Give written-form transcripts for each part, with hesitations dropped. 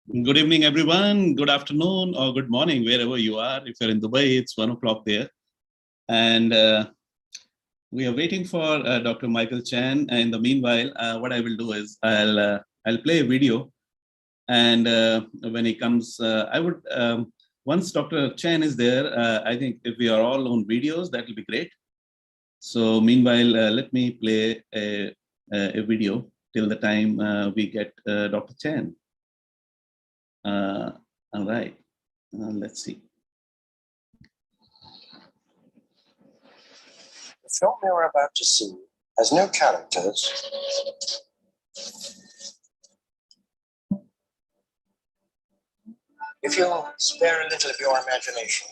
Good evening, everyone. Good afternoon or good morning, wherever you are. If you're in Dubai, it's 1 o'clock there. And we are waiting for Dr. Michael Chen. In the meanwhile, what I will do is I'll play a video. And when he comes, I would, once Dr. Chen is there, I think if we are all on videos, that will be great. So meanwhile, let me play a video till the time we get Dr. Chen. All right, let's see. The film you're about to see has no characters. If you'll spare a little of your imagination,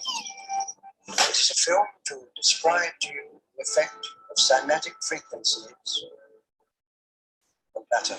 it is a film to describe to you the effect of cymatic frequencies on matter.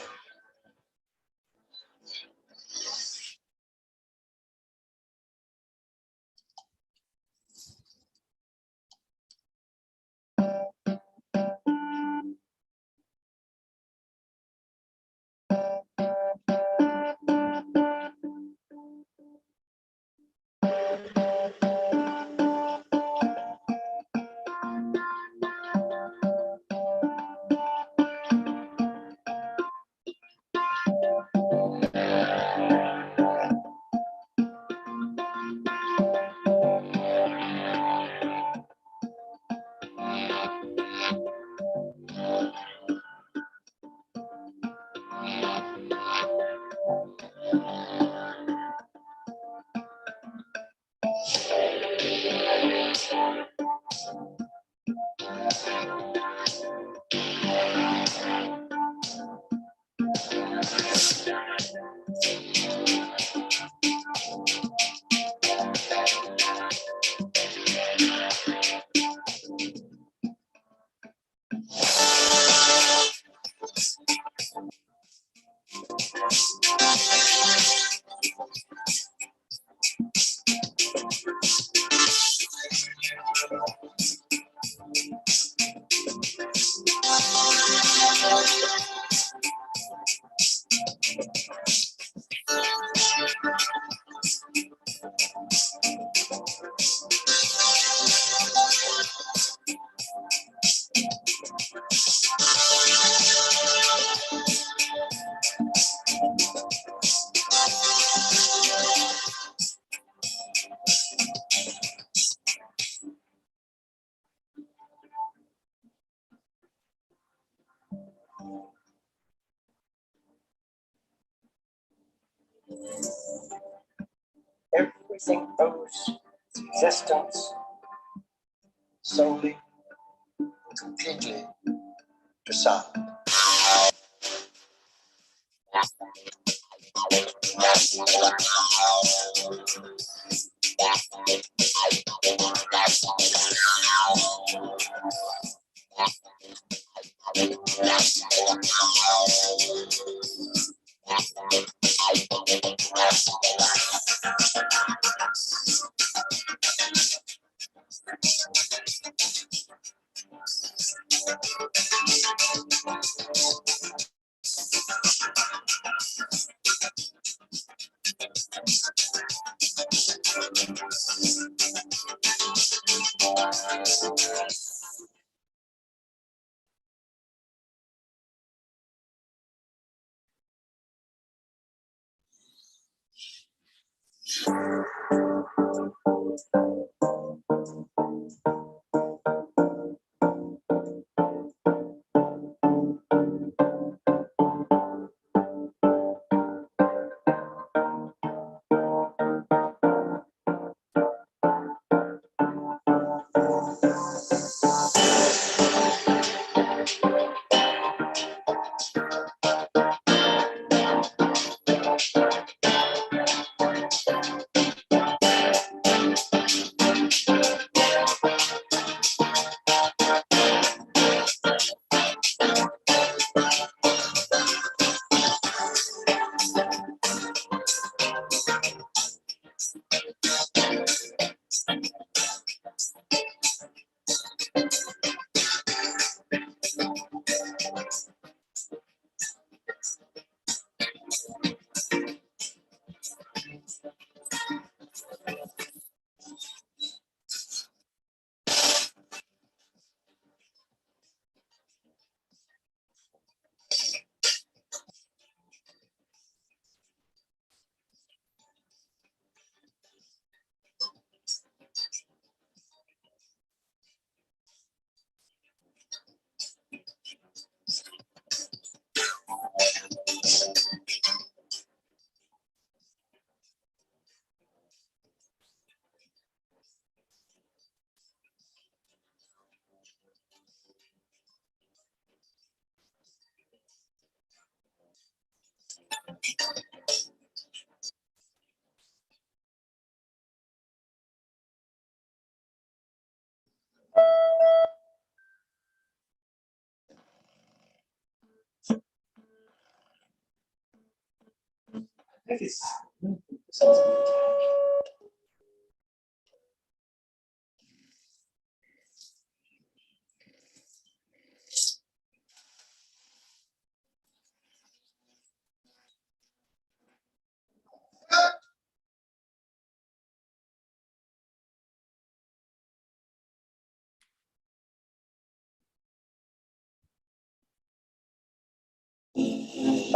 Everything owes its existence solely and completely to sound.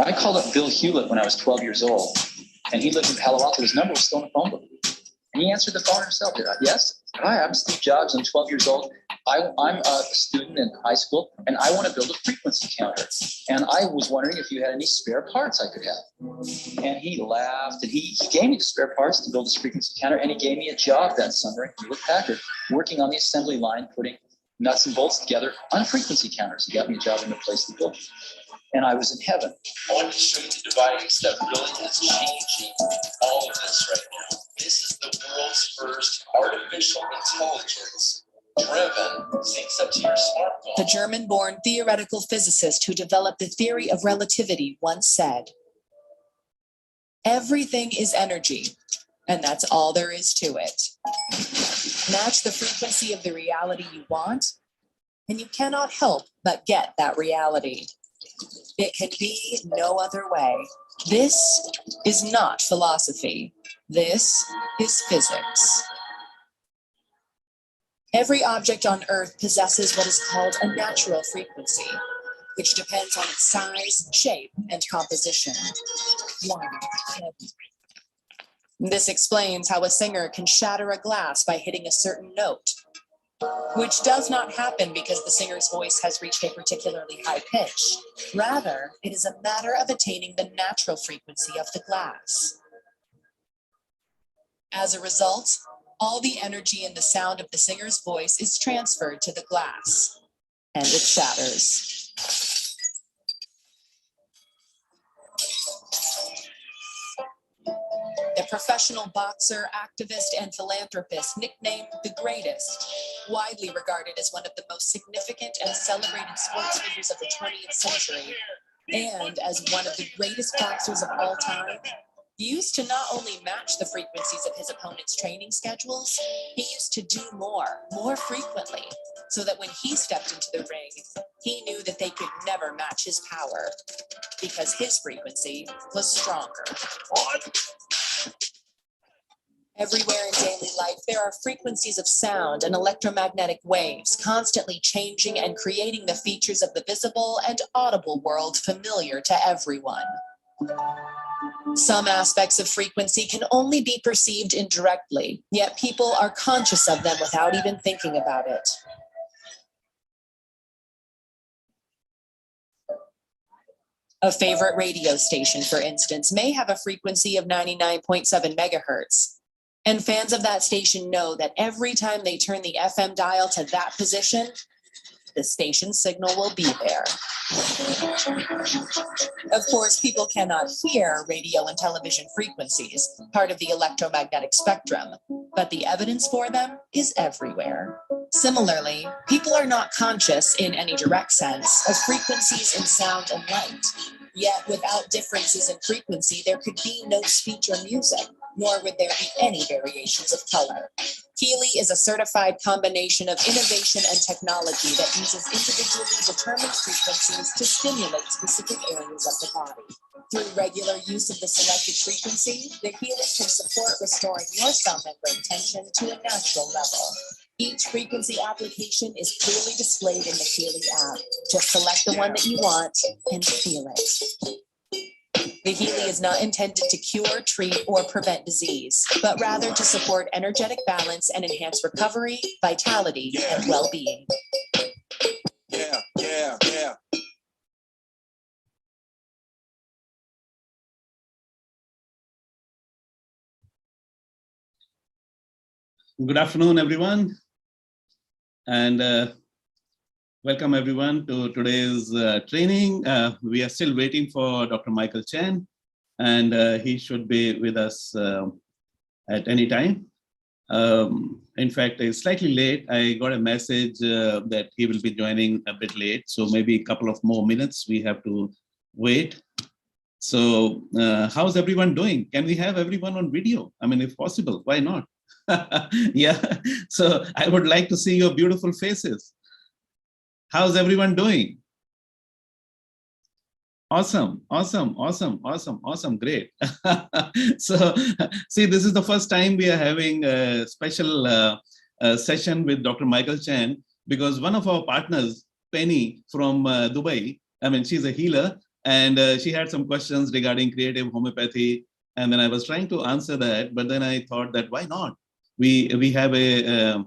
I called up Bill Hewlett when I was 12 years old, and he lived in Palo Alto. His number was still in the phone book. And he answered the phone himself. Yes, hi, I'm Steve Jobs. I'm 12 years old. I'm a student in high school, and I want to build a frequency counter. And I was wondering if you had any spare parts I could have. And he laughed, and he gave me the spare parts to build this frequency counter, and he gave me a job that summer at Hewlett Packard, working on the assembly line, putting nuts and bolts together on frequency counters. He got me a job in a place to build. And I was in heaven. I want to show you the device that really is changing all of this right now. This is the world's first artificial intelligence driven, syncs up to your smartphone. The German-born theoretical physicist who developed the theory of relativity once said, "Everything is energy, and that's all there is to it." Match the frequency of the reality you want, and you cannot help but get that reality. It can be no other way. This is not philosophy. This is physics. Every object on Earth possesses what is called a natural frequency, which depends on its size, shape, and composition. This explains how a singer can shatter a glass by hitting a certain note, which does not happen because the singer's voice has reached a particularly high pitch. Rather, it is a matter of attaining the natural frequency of the glass. As a result, all the energy in the sound of the singer's voice is transferred to the glass, and it shatters. A professional boxer, activist, and philanthropist nicknamed the Greatest, widely regarded as one of the most significant and celebrated sports figures of the 20th century, and as one of the greatest boxers of all time, he used to not only match the frequencies of his opponent's training schedules, he used to do more frequently, so that when he stepped into the ring, he knew that they could never match his power, because his frequency was stronger. Everywhere in daily life, there are frequencies of sound and electromagnetic waves constantly changing and creating the features of the visible and audible world familiar to everyone. Some aspects of frequency can only be perceived indirectly, yet people are conscious of them without even thinking about it. A favorite radio station, for instance, may have a frequency of 99.7 megahertz. And fans of that station know that every time they turn the FM dial to that position, the station signal will be there. Of course, people cannot hear radio and television frequencies, part of the electromagnetic spectrum, but the evidence for them is everywhere. Similarly, people are not conscious in any direct sense of frequencies in sound and light. Yet without differences in frequency, there could be no speech or music, nor would there be any variations of color. Healy is a certified combination of innovation and technology that uses individually determined frequencies to stimulate specific areas of the body. Through regular use of the selected frequency, the Healy can support restoring your cell membrane tension to a natural level. Each frequency application is clearly displayed in the Healy app. Just select the one that you want and feel it. The Healy is not intended to cure, treat, or prevent disease, but rather to support energetic balance and enhance recovery, vitality, and well-being. Yeah. Good afternoon, everyone, and welcome everyone to today's training. We are still waiting for Dr. Micheal Chen, and he should be with us at any time. In fact, it's slightly late. I got a message that he will be joining a bit late, so maybe a couple of more minutes we have to wait. So how's everyone doing? Can we have everyone on video? I mean, if possible, why not? Yeah, so I would like to see your beautiful faces. How's everyone doing? Awesome, awesome, awesome, awesome, awesome, great. So, see, this is the first time we are having a special session with Dr. Micheal Chen, because one of our partners, Penny from Dubai, I mean, she's a healer, and she had some questions regarding creative homeopathy. And then I was trying to answer that, but then I thought that why not? We have a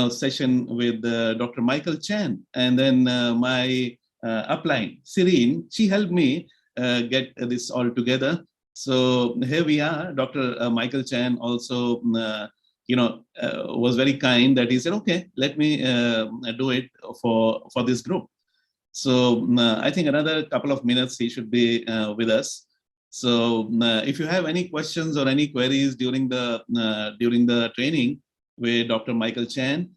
session with Dr. Micheal Chen, and then my upline, Serene, she helped me get this all together. So here we are. Dr. Micheal Chen also, was very kind that he said, okay, let me do it for this group. So I think another couple of minutes he should be with us. So if you have any questions or any queries during the training with Dr. Micheal Chen,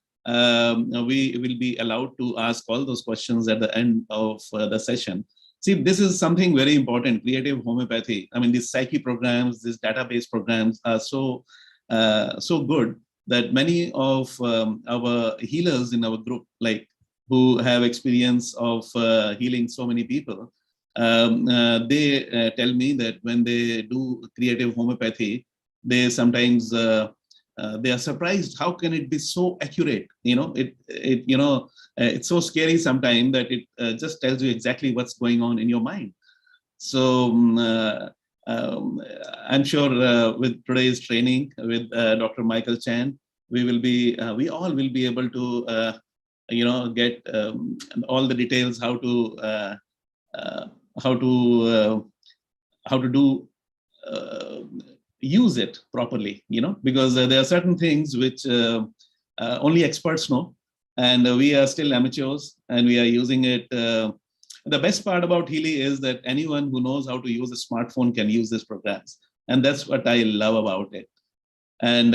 we will be allowed to ask all those questions at the end of the session. See, this is something very important, creative homeopathy. I mean, these psyche programs, these database programs are so good that many of our healers in our group, like who have experience of healing so many people, they tell me that when they do creative homeopathy, they sometimes they are surprised. How can it be so accurate? It's so scary sometimes that it just tells you exactly what's going on in your mind. So I'm sure with today's training with Dr. Micheal Chen, we all will be able to get all the details how to do use it properly, because there are certain things which only experts know, and we are still amateurs, and we are using it. The best part about Healy is that anyone who knows how to use a smartphone can use these programs, and that's what I love about it. And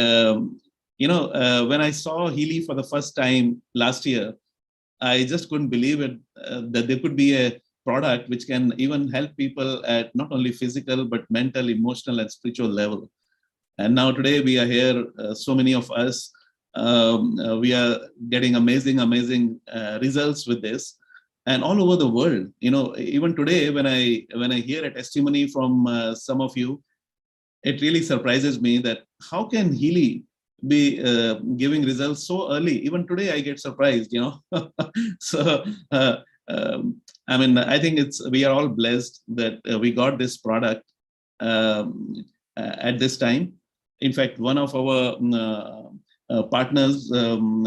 when I saw Healy for the first time last year, I just couldn't believe it, that there could be a product which can even help people at not only physical, but mental, emotional, and spiritual level. And now today we are here, so many of us, we are getting amazing results with this. And all over the world, even today, when I hear a testimony from some of you, it really surprises me that how can Healy be giving results so early? Even today, I get surprised, So, I mean, I think we are all blessed that we got this product at this time. In fact, one of our partners who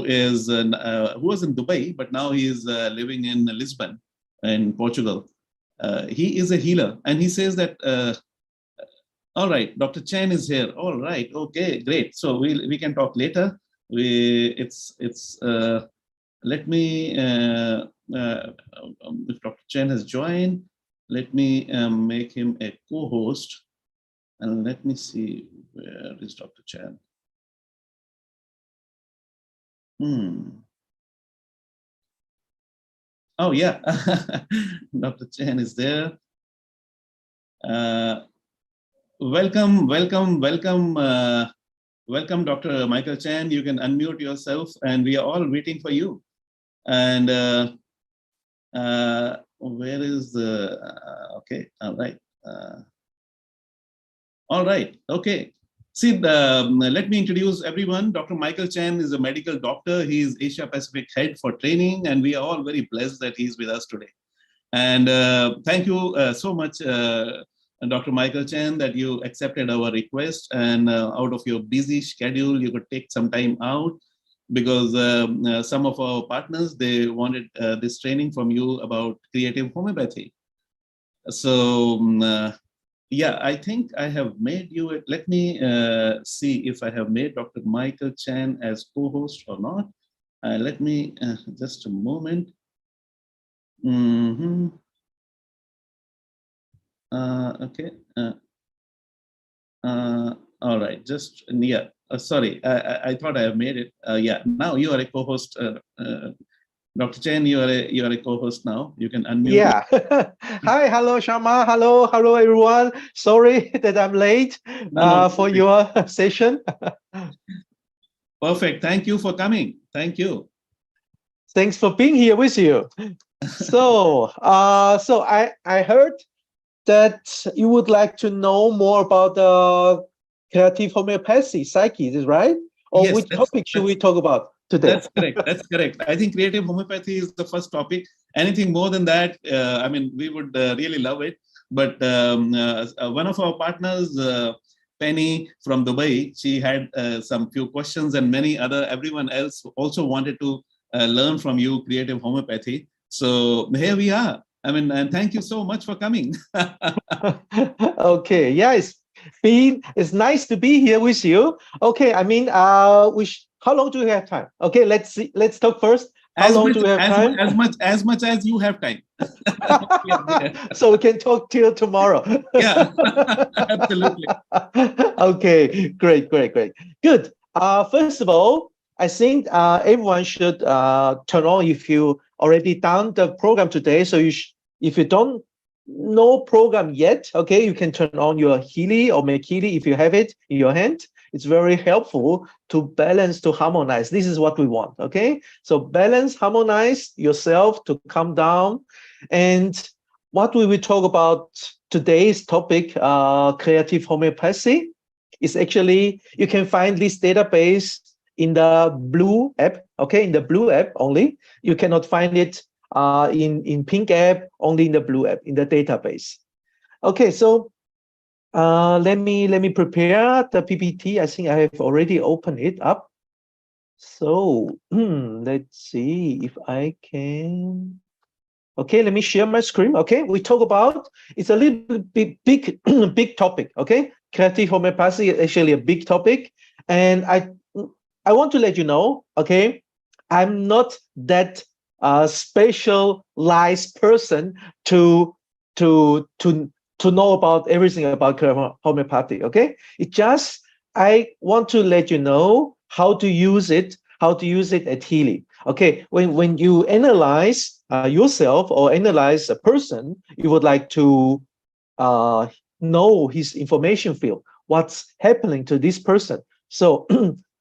was in Dubai, but now he is living in Lisbon, in Portugal. He is a healer, and he says that, all right, Dr. Chen is here. All right, okay, great. So we can talk later. Let me, if Dr. Chen has joined, let me make him a co-host, and let me see, where is Dr. Chen? Oh yeah, Dr. Chen is there. Welcome, Dr. Micheal Chen. You can unmute yourself, and we are all waiting for you. And where is the, okay, all right. All right, okay. See, let me introduce everyone. Dr. Micheal Chen is a medical doctor. He is Asia Pacific head for training, and we are all very blessed that he's with us today. And thank you so much, Dr. Micheal Chen, that you accepted our request, and out of your busy schedule, you could take some time out, because some of our partners, they wanted this training from you about creative homeopathy. So yeah, I think I have made you, let me see if I have made Dr. Micheal Chen as co-host or not. Let me, just a moment. Okay. All right, just, yeah, sorry, I thought I have made it. Yeah, now you are a co-host, Dr. Chen, you are a co-host now. You can unmute. Yeah. Hi, hello, Shama. Hello, everyone. Sorry that I'm late No, for your session. perfect. Thank you for coming. Thank you. Thanks for being here with you. So I heard that you would like to know more about the creative homeopathy, psyche, is right? Or Yes, which topic should we talk about today? That's correct. That's correct. I think creative homeopathy is the first topic. Anything more than that, I mean, we would really love it. But one of our partners, Penny from Dubai, she had some few questions, and everyone else also wanted to learn from you creative homeopathy. So here we are. I mean, and thank you so much for coming. Okay, yeah, it's nice to be here with you. Okay, I mean, how long do we have time? Okay, let's see. Let's talk first. How long do we have time? As much as you have time. So we can talk till tomorrow. Yeah, absolutely. Okay, great. Good. First of all, I think everyone should turn on if you already done the program today. So if you don't know program yet, okay, you can turn on your Healy or Micheal if you have it in your hand. It's very helpful to balance, to harmonize. This is what we want, okay? So balance, harmonize yourself to calm down. And what we will talk about today's topic, creative homeopathy, is actually, you can find this database in the blue app, okay? In the blue app only. You cannot find it in pink app, only in the blue app, in the database. Okay, so let me prepare the PPT. I think I have already opened it up. So let's see if I can. Okay, let me share my screen. Okay, we talk about, it's a little bit big, big topic. Okay, creative homeopathy is actually a big topic, and I want to let you know. Okay, I'm not that specialized person to know about everything about homeopathy. Okay, it just, I want to let you know how to use it at Healy. Okay, when you analyze yourself or analyze a person, you would like to know his information field, what's happening to this person. So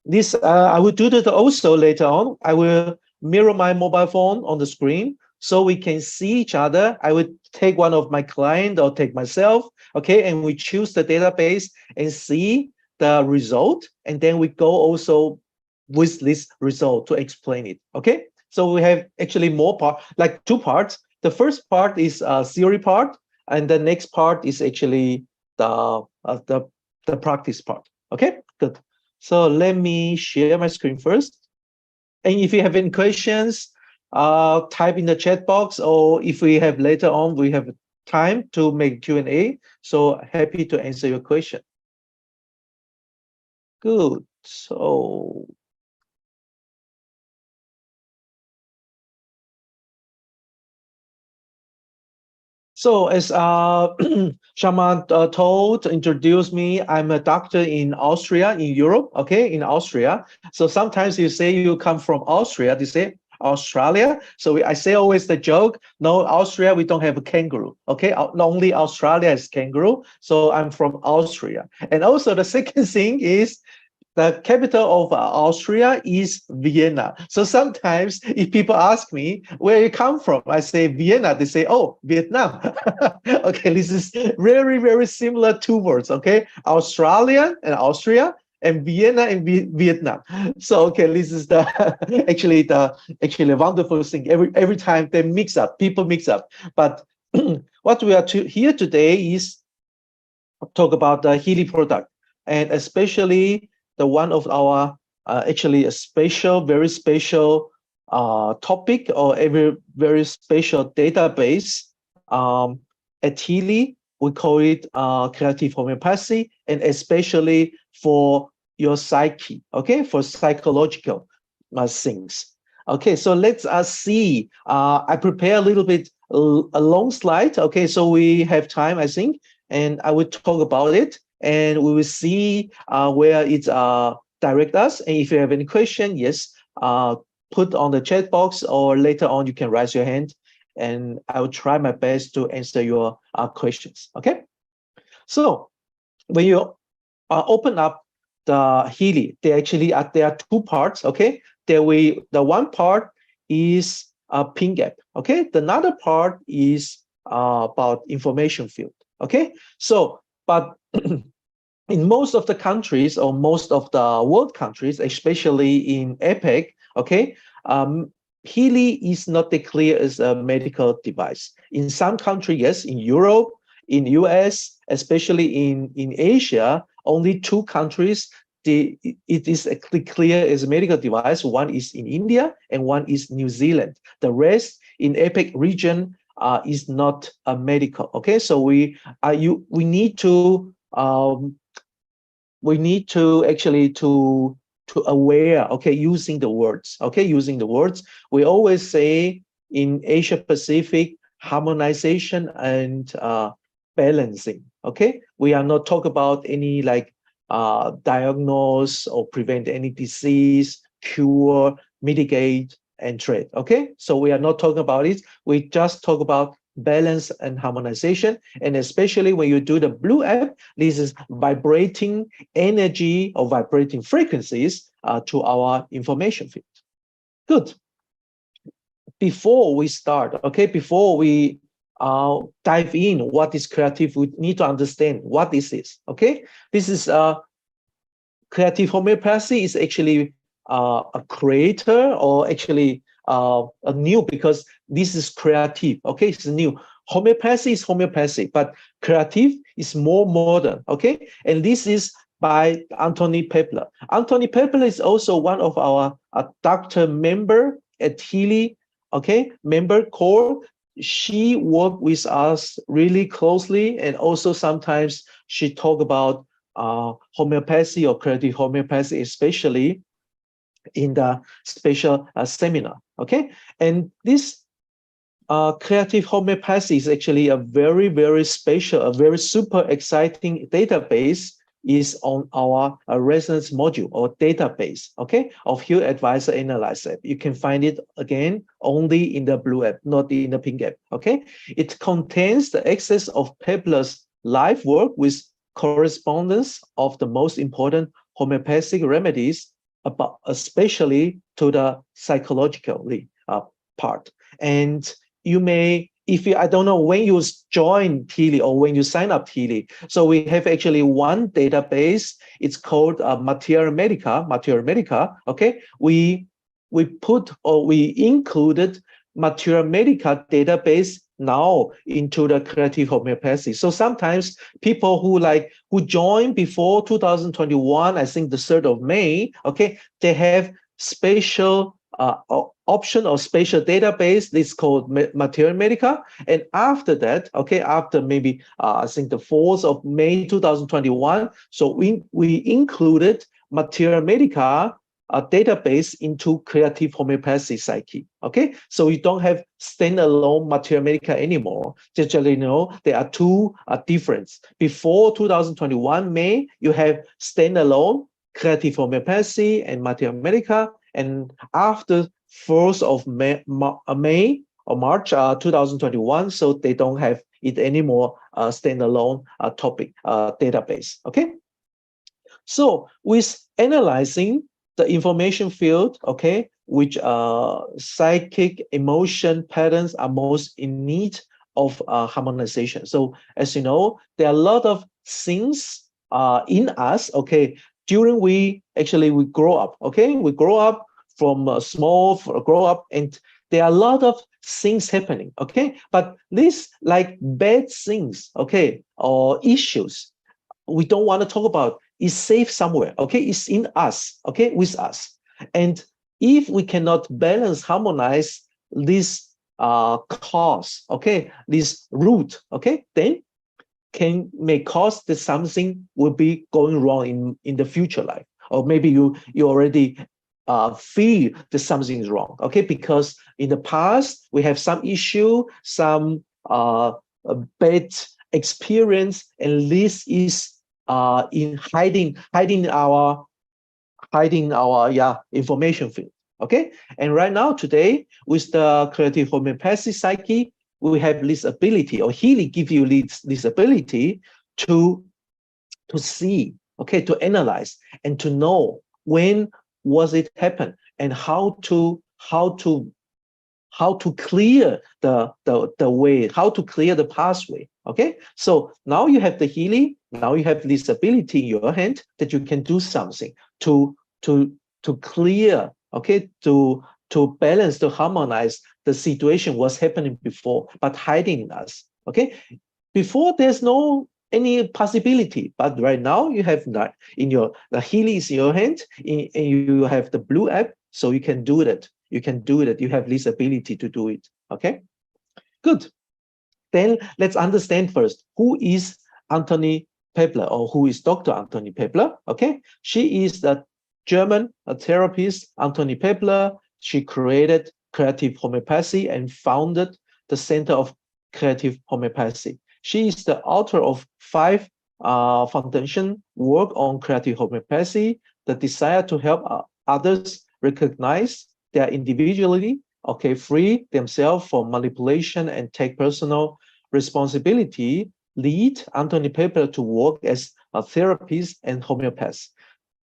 this I will do that also later on. I will mirror my mobile phone on the screen so we can see each other. I would take one of my client or take myself, okay, and we choose the database and see the result, and then we go also with this result to explain it. Okay, so we have actually more part, like two parts. The first part is a theory part, and the next part is actually the practice part. Okay, good. So let me share my screen first. And if you have any questions, type in the chat box, or if we have later on, we have time to make Q&A. So happy to answer your question. Good. So as Shaman introduced me, I'm a doctor in Austria, in Europe, okay, in Austria. So sometimes you say you come from Austria, they say Australia. So I say always the joke, no, Austria, we don't have a kangaroo, okay? Only Australia is kangaroo. So I'm from Austria. And also the second thing is, the capital of Austria is Vienna. So sometimes if people ask me where you come from, I say Vienna, they say, oh, Vietnam. Okay, this is very, very similar two words, okay? Australia and Austria, and Vienna and Vietnam. So okay, this is the actually a wonderful thing. Every time they mix up, people mix up. But what we are here today is talk about the Healy product, and especially the one of our actually a special, very special topic, or a very special database at Healy. We call it creative homeopathy, and especially for your psyche, okay, for psychological things. Okay, so let's see. I prepare a little bit a long slide. Okay, so we have time, I think, and I will talk about it, and we will see where it direct us. And if you have any question, yes, put on the chat box, or later on you can raise your hand, and I will try my best to answer your questions. Okay. So when you open up the Healy, there are two parts. Okay. The one part is a pin gap. Okay. The another part is about information field. Okay. So, but in most of the countries, or most of the world countries, especially in APEC, okay, Healy is not declared as a medical device. In some countries, yes, in Europe, in US, especially in Asia, only two countries, it is declared as a medical device. One is in India and one is New Zealand. The rest in APEC region is not a medical. Okay, so we need to actually to aware, okay, using the words, okay, using the words. We always say in Asia Pacific, harmonization and balancing. Okay, we are not talking about any like diagnose or prevent any disease, cure, mitigate, and treat. Okay, so we are not talking about it. We just talk about balance and harmonization. And especially when you do the blue app, this is vibrating energy or vibrating frequencies to our information field. Good. Before we start, okay, before we dive in what is creative, we need to understand what this is. Okay, this is creative homeopathy is actually a creator, or actually a new, because this is creative. Okay, it's new. Homeopathy is homeopathy, but creative is more modern. Okay, and this is by Anthony Pepler. Anthony Pepler is also one of our doctor member at Healy. Okay, member core. She worked with us really closely, and also sometimes she talk about homeopathy or creative homeopathy, especially in the special seminar. Okay, and this creative homeopathy is actually a very, very special, a very super exciting database is on our resonance module or database, okay, of Heal Advisor Analyze app. You can find it again only in the blue app, not in the pink app, okay? It contains the access of Pepler's live work with correspondence of the most important homeopathic remedies, about especially to the psychologically part. And you may, I don't know when you join Healy or when you sign up Healy. So we have actually one database. It's called Materia Medica. Okay, we included Materia Medica database now into the creative homeopathy. So sometimes people who joined before 2021, I think the 3rd of May, okay, they have special option or spatial database. This is called Materia Medica. And after that, okay, after maybe I think the 4th of May 2021, so we included Materia Medica database into creative homeopathy psyche. Okay, so you don't have standalone Materia Medica anymore. Just so you know, there are two difference. Before 2021 May, you have standalone creative homeopathy and Materia Medica. And after 1st of May or March 2021, so they don't have it anymore, standalone topic database. Okay, so with analyzing the information field, okay, which psychic emotion patterns are most in need of harmonization. So as you know, there are a lot of things in us, okay, during we grow up, okay, we grow up from grow up, and there are a lot of things happening, okay, but these like bad things, okay, or issues we don't want to talk about is safe somewhere, okay, it's in us, okay, with us. And if we cannot balance, harmonize this cause, okay, this root, okay, then may cause that something will be going wrong in the future life, or maybe you already feel that something is wrong, okay, because in the past we have some issue, some bad experience, and this is in hiding our information field. Okay, and right now today with the creative homeopathy psyche, we have this ability, or Healy give you this ability to see, okay, to analyze and to know when was it happen and how to clear the way, how to clear the pathway. Okay, so now you have the Healy, now you have this ability in your hand that you can do something to clear, okay, to balance, to harmonize the situation was happening before, but hiding in us. Okay, before there's no any possibility, but right now you have that in your, the Healy is in your hand, and you have the blue app, so you can do that. You can do that. You have this ability to do it. Okay, good. Then let's understand first who is Anthony Pepler, or who is Dr. Anthony Pepler. Okay, she is the German therapist Anthony Pepler. She created creative homeopathy and founded the Center of Creative Homeopathy. She is the author of 5 foundation work on creative homeopathy, the desire to help others recognize their individuality, okay, free themselves from manipulation and take personal responsibility, lead Anthony Pepler to work as a therapist and homeopath.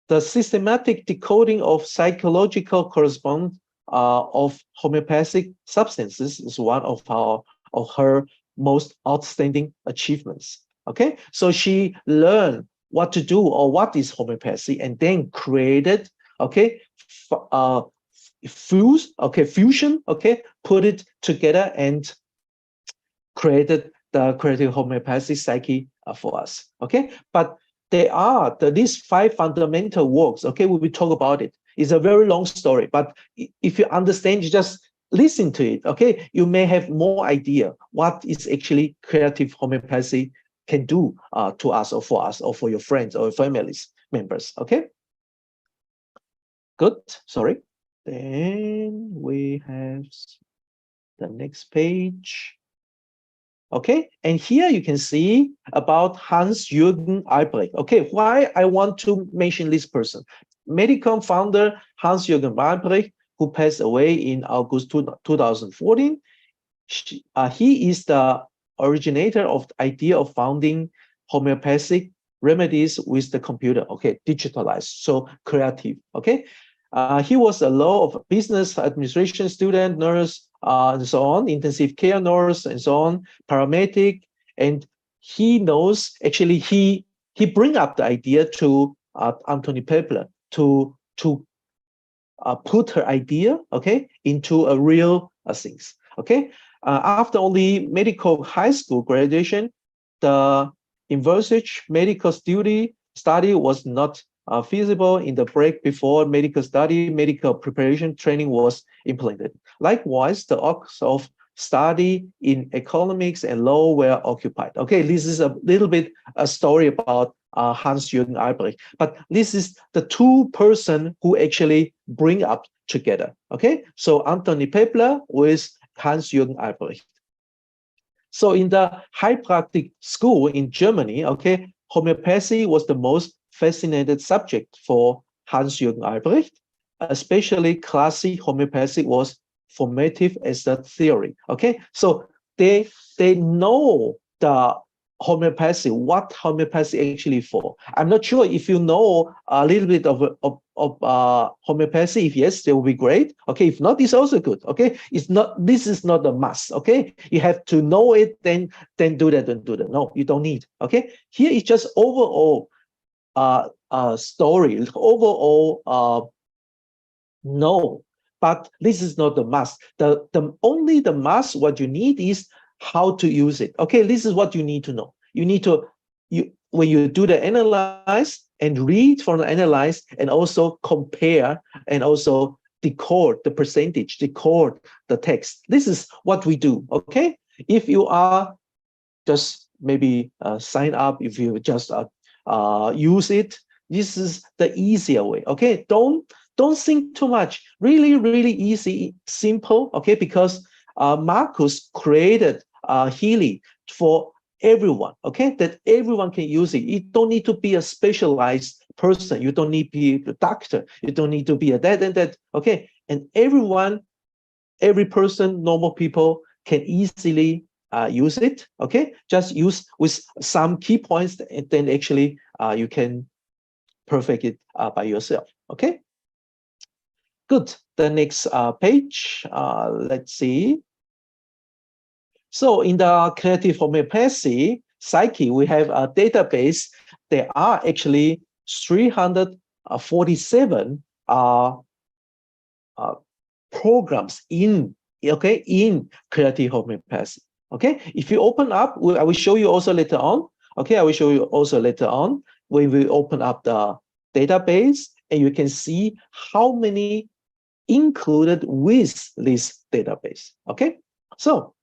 The systematic decoding of psychological correspondence of homeopathic substances is one of her most outstanding achievements. Okay, so she learned what to do, or what is homeopathy, and then created, okay, fusion, okay, put it together and created the creative homeopathy psyche for us. Okay, but there are these 5 fundamental works. Okay, we will talk about it. It's a very long story, but if you understand, you just listen to it. Okay, you may have more idea what is actually creative homeopathy can do to us, or for your friends or families members. Okay, good. Sorry. Then we have the next page. Okay, and here you can see about Hans-Jürgen Albrecht. Okay, why I want to mention this person? Medicom founder Hans-Jürgen Albrecht, who passed away in August 2014. He is the originator of the idea of founding homeopathic remedies with the computer. Okay, digitalized, so creative. Okay, he was a law of business administration student, nurse, and so on, intensive care nurse, and so on, paramedic, and he knows, actually he bring up the idea to Anthony Pepler to put her idea, okay, into a real things. Okay, after only medical high school graduation, the envisaged medical study was not feasible. In the break before medical study, medical preparation training was implemented. Likewise, the arcs of study in economics and law were occupied. Okay, this is a little bit a story about Hans-Jürgen Albrecht, but this is the 2 person who actually bring up together. Okay, so Anthony Pepler with Hans-Jürgen Albrecht. So in the Heilpraktik school in Germany, okay, homeopathy was the most fascinated subject for Hans-Jürgen Albrecht, especially classic homeopathy was formative as a theory. Okay, so they know the homeopathy, what homeopathy actually for. I'm not sure if you know a little bit of homeopathy. If yes, that will be great. Okay, if not, it's also good. Okay, it's not. This is not a must. Okay, you have to know it, then do that and do that. No, you don't need. Okay, here is just overall story, overall no, but this is not the must. Only the must, what you need is how to use it. Okay, this is what you need to know. You need to, when you do the analyze and read from the analyze and also compare and also decode the percentage, decode the text. This is what we do. Okay, if you are just maybe sign up, if you just use it, this is the easier way. Okay, don't think too much. Really, really easy, simple. Okay, because Marcus created Healy for everyone. Okay, that everyone can use it. You don't need to be a specialized person. You don't need to be a doctor. You don't need to be a that and that. Okay, and every person, normal people can easily use it. Okay, just use with some key points, and then actually you can perfect it by yourself. Okay, good. The next page, let's see. So in the creative homeopathy psyche, we have a database. There are actually 347 programs in creative homeopathy. Okay, if you open up, I will show you also later on. Okay, I will show you also later on when we open up the database, and you can see how many included with this database. Okay, so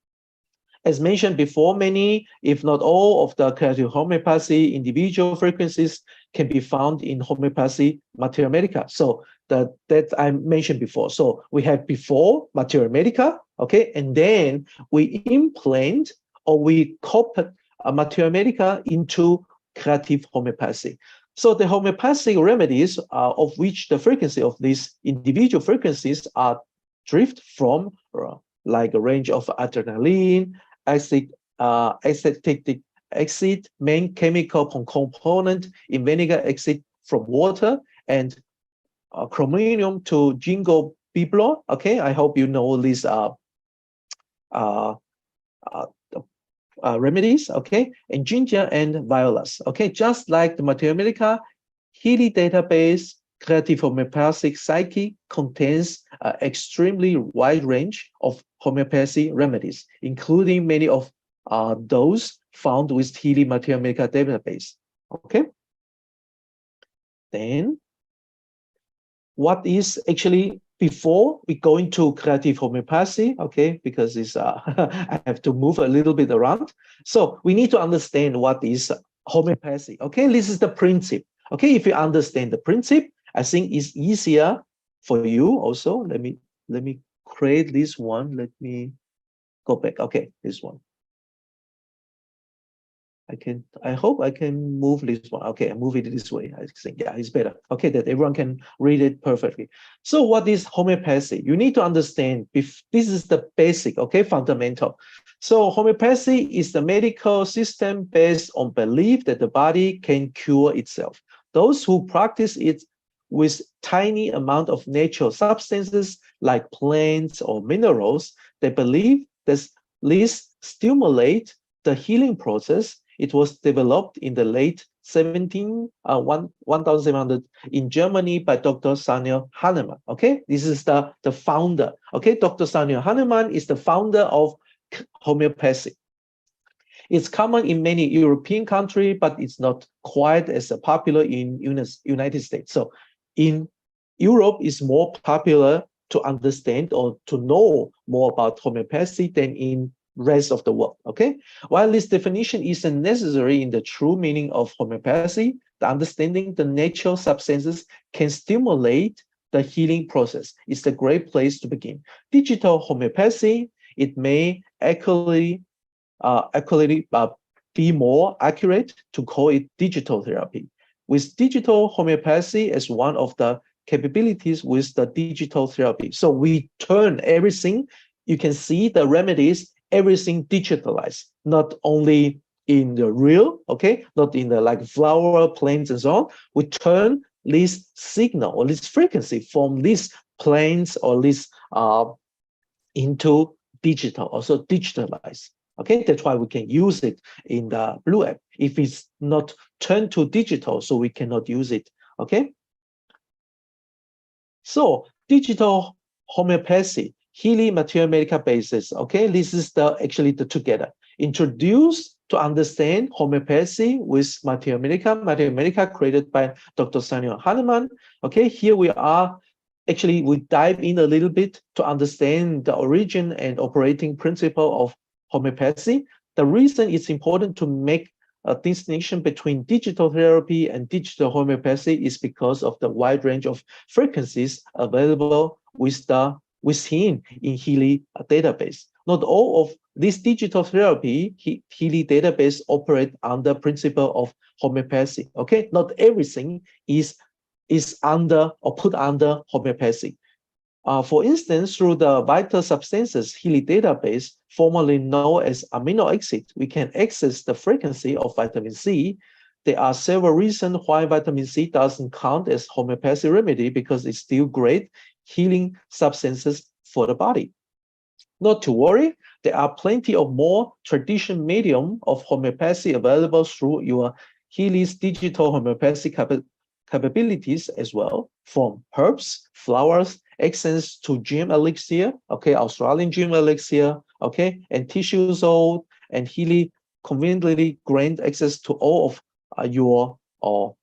as mentioned before, many, if not all, of the creative homeopathy individual frequencies can be found in homeopathy materia medica. So that I mentioned before. So we have before materia medica, okay, and then we implant or we copy materia medica into creative homeopathy. So the homeopathic remedies, of which the frequency of these individual frequencies are drift from like a range of adrenaline, acetic acid, main chemical component in vinegar acid from water, and chromium to ginkgo biloba. Okay, I hope you know these remedies. Okay, and ginger and violas. Okay, just like the materia medica, Healy database creative homeopathic psyche contains an extremely wide range of homeopathy remedies, including many of those found with Healy materia medica database. Okay. Then, what is actually before we go into creative homeopathy? Okay, because it's I have to move a little bit around. So we need to understand what is homeopathy. Okay, this is the principle. Okay, if you understand the principle, I think it's easier for you also. Let me create this one. Let me go back. Okay, this one. I hope I can move this one. Okay, I move it this way. I think, yeah, it's better. Okay, that everyone can read it perfectly. So what is homeopathy? You need to understand if this is the basic, okay, fundamental. So homeopathy is the medical system based on belief that the body can cure itself. Those who practice it with tiny amount of natural substances like plants or minerals, they believe that these stimulate the healing process. It was developed in the late 1700 in Germany by Dr. Samuel Hahnemann. Okay, this is the founder. Okay, Dr. Samuel Hahnemann is the founder of homeopathy. It's common in many European countries, but it's not quite as popular in United States. So in Europe, it's more popular to understand or to know more about homeopathy than in rest of the world. Okay, while this definition isn't necessary in the true meaning of homeopathy, the understanding the natural substances can stimulate the healing process is a great place to begin. Digital homeopathy, it may accurately be more accurate to call it digital therapy. With digital homeopathy as one of the capabilities with the digital therapy. So we turn everything, you can see the remedies, everything digitalized, not only in the real, okay, not in the like flower, plants and so on. We turn this signal or this frequency from these plants or this into digital, also digitalized. Okay, that's why we can use it in the Blue app. If it's not turned to digital, so we cannot use it. Okay. So digital homeopathy, Healy materia medica basis. Okay, this is actually the together. Introduced to understand homeopathy with materia medica created by Dr. Samuel Hahnemann. Okay, here we are. Actually, we dive in a little bit to understand the origin and operating principle of homeopathy. The reason it's important to make a distinction between digital therapy and digital homeopathy is because of the wide range of frequencies available within in Healy database. Not all of this digital therapy, Healy database operate under principle of homeopathy. Okay, not everything is under or put under homeopathy. For instance, through the vital substances Healy database, formerly known as amino acid, we can access the frequency of vitamin C. There are several reasons why vitamin C doesn't count as homeopathy remedy, because it's still great healing substances for the body. Not to worry, there are plenty of more traditional medium of homeopathy available through your Healy's digital homeopathy capabilities as well, from herbs, flowers, essence to gem elixir, okay, Australian gem elixir, okay, and tissue salt, and Healy conveniently grant access to all of your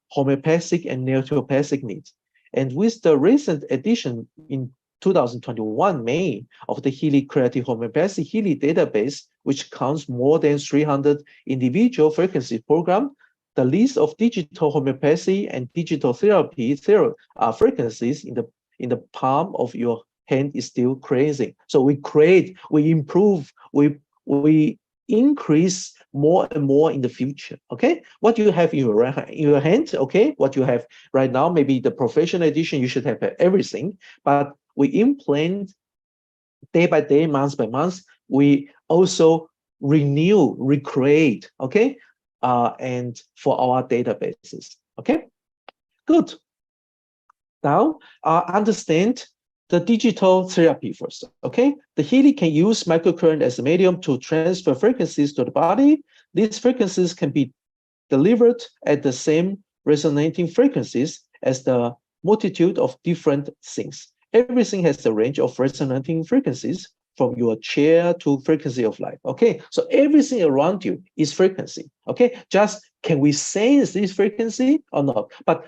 homeopathic and naturopathic needs. And with the recent addition in 2021 May of the Healy Creative Homeopathy Healy database, which counts more than 300 individual frequency programs, the list of digital homeopathy and digital therapy frequencies in the palm of your hand is still crazy. So we create, we improve, we increase more and more in the future. Okay, what you have in your hand, okay, what you have right now, maybe the professional edition, you should have everything, but we implant day by day, month by month. We also renew, recreate, okay, and for our databases. Okay, good. Now understand the digital therapy first. Okay, the Healy can use microcurrent as a medium to transfer frequencies to the body. These frequencies can be delivered at the same resonating frequencies as the multitude of different things. Everything has a range of resonating frequencies, from your chair to frequency of light. Okay, so everything around you is frequency. Okay, just can we sense this frequency or not? But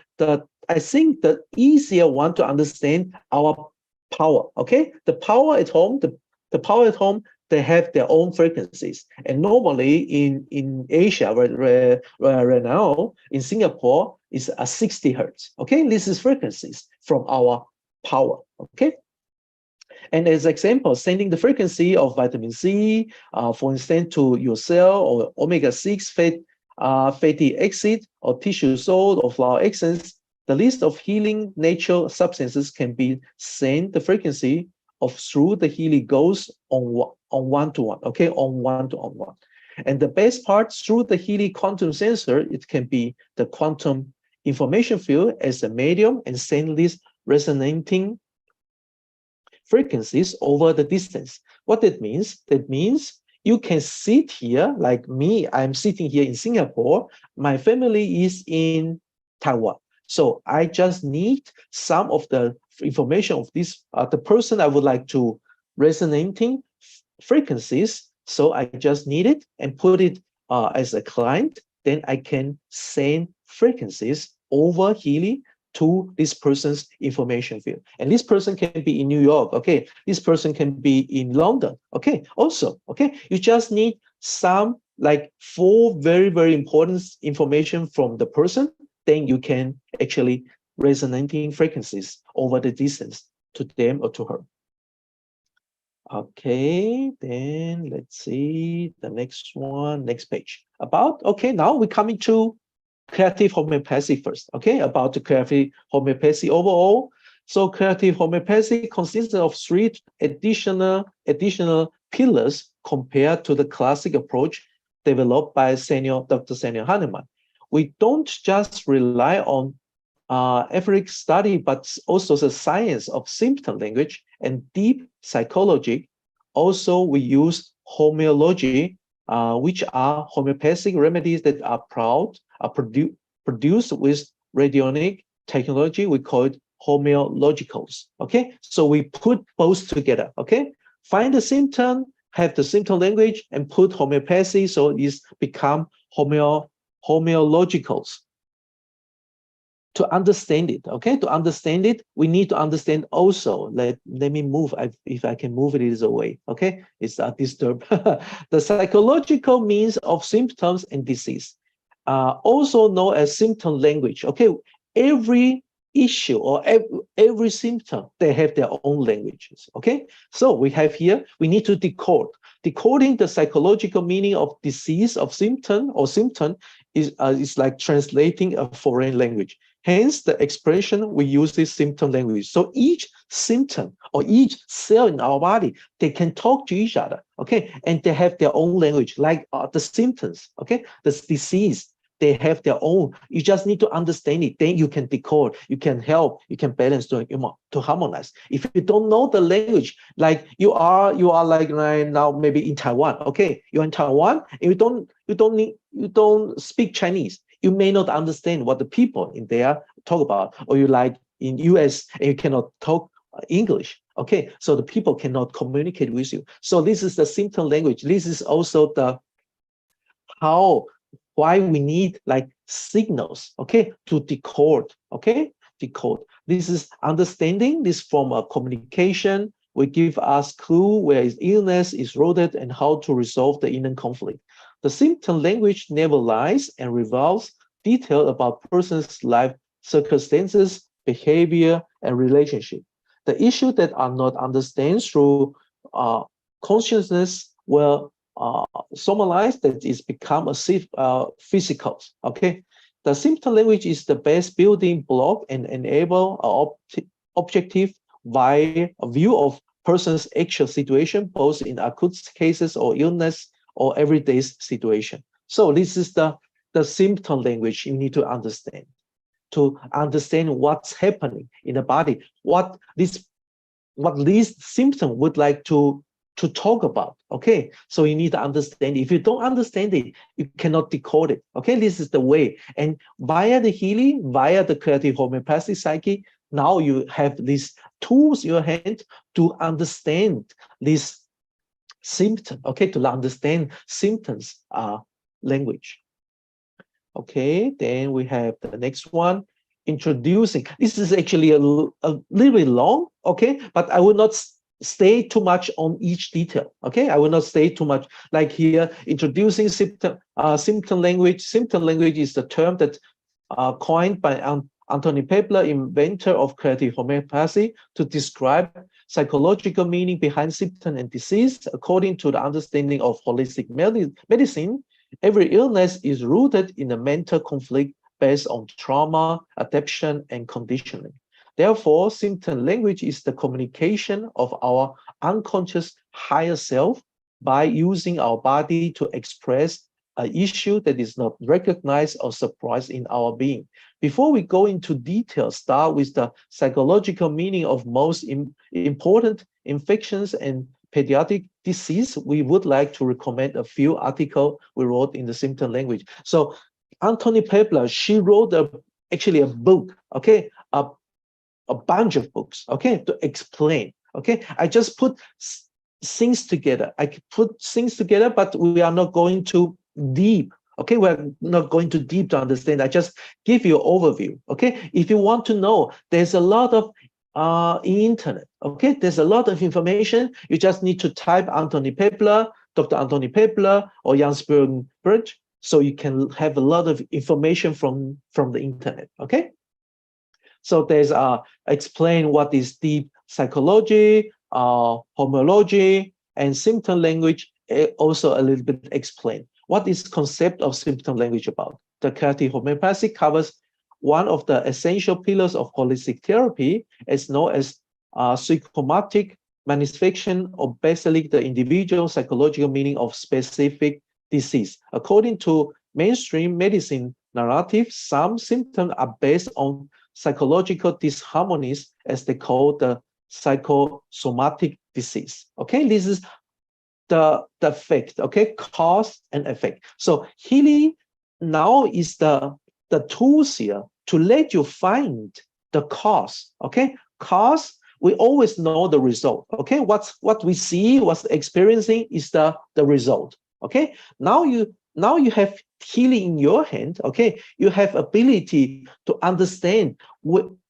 I think the easier one to understand our power. Okay, the power at home, the power at home, they have their own frequencies. And normally in Asia, right now, in Singapore, is a 60 hertz. Okay, this is frequencies from our power. Okay. And as example, sending the frequency of vitamin C, for instance, to your cell, or omega-6 fatty acid, or tissue salt, or flower essence, the list of healing natural substances can be sent the frequency of through the Healy goes on one-to-one, okay, on one-to-one. And the best part, through the Healy quantum sensor, it can be the quantum information field as a medium and send these resonating frequencies over the distance. What that means? That means you can sit here, like me, I'm sitting here in Singapore, my family is in Taiwan. So I just need some of the information of this, the person I would like to resonating frequencies. So I just need it and put it as a client. Then I can send frequencies over Healy to this person's information field. And this person can be in New York, okay? This person can be in London, okay? Also, okay? You just need some, like 4 very, very important information from the person, then you can actually resonating frequencies over the distance to them or to her. Okay, then let's see the next one, next page. About, okay, now we're coming to creative homeopathy first, okay, about the creative homeopathy overall. So creative homeopathy consists of 3 additional pillars compared to the classic approach developed by Dr. Samuel Hahnemann. We don't just rely on empiric study, but also the science of symptom language and deep psychology. Also, we use homeology, which are homeopathic remedies that are produced with radionic technology. We call it homeologicals. Okay, so we put both together. Okay, find the symptom, have the symptom language, and put homeopathy, so it's become homeologicals. To understand it, okay, to understand it, we need to understand also, let me move, if I can move it is away, okay, it's a disturb. The psychological means of symptoms and disease, also known as symptom language, okay. Every issue or every symptom, they have their own languages, okay. So we have here, we need to decoding the psychological meaning of disease, of symptom, or symptom is like translating a foreign language. Hence, the expression we use is symptom language. So each symptom or each cell in our body, they can talk to each other, okay? And they have their own language, like the symptoms, okay? The disease, they have their own. You just need to understand it. Then you can decode, you can help, you can balance to harmonize. If you don't know the language, like you are like right now maybe in Taiwan, okay? You're in Taiwan and you don't speak Chinese. You may not understand what the people in there talk about, or you like in US and you cannot talk English. Okay, so the people cannot communicate with you. So this is the symptom language. This is also the why we need like signals, okay, to decode, okay, decode. This is understanding this form of communication will give us clue where is illness is rooted and how to resolve the inner conflict. The symptom language never lies and reveals detail about person's life circumstances, behavior, and relationship. The issues that are not understood through consciousness will somalize that is become a physical. Okay, the symptom language is the best building block and enable objective by a view of person's actual situation, both in acute cases or illness or everyday situation. So this is the symptom language you need to understand what's happening in the body, what this symptom would like to talk about. Okay, so you need to understand. If you don't understand it, you cannot decode it. Okay, this is the way. And via the Healy, via the creative homeopathy psyche, now you have these tools in your hand to understand this symptom. Okay, to understand symptoms language. Okay, then we have the next one, introducing. This is actually a little bit long, okay, but I will not stay too much on each detail, okay? I will not stay too much, like here, introducing symptom language. Symptom language is the term that coined by Anthony Pepler, inventor of creative homeopathy, to describe psychological meaning behind symptom and disease. According to the understanding of holistic medicine, every illness is rooted in a mental conflict based on trauma, adaptation, and conditioning. Therefore, symptom language is the communication of our unconscious higher self by using our body to express an issue that is not recognized or surprised in our being. Before we go into detail, start with the psychological meaning of most important infections and pediatric disease. We would like to recommend a few articles we wrote in the symptom language. So Anthony Pepler, she wrote actually a book, okay, a bunch of books, okay, to explain, okay. I just put things together. I put things together, but we are not going too deep, okay. We're not going too deep to understand. I just give you an overview, okay. If you want to know, there's a lot of internet, okay. There's a lot of information. You just need to type Anthony Pepler, Dr. Anthony Pepler, or Jansberg Bridge, so you can have a lot of information from the internet, okay. So there's explain what is deep psychology, homology, and symptom language. Also a little bit explain what is concept of symptom language about. The creative homeopathy covers one of the essential pillars of holistic therapy, as known as psychosomatic manifestation, or basically the individual psychological meaning of specific disease. According to mainstream medicine narrative, some symptoms are based on psychological disharmonies, as they call the psychosomatic disease. Okay, this is the effect, okay, cause and effect. So Healy now is the tools here to let you find the cause, okay. Cause, we always know the result, okay. What we see, what's experiencing is the result, okay. Now you have Healy in your hand, okay. You have ability to understand,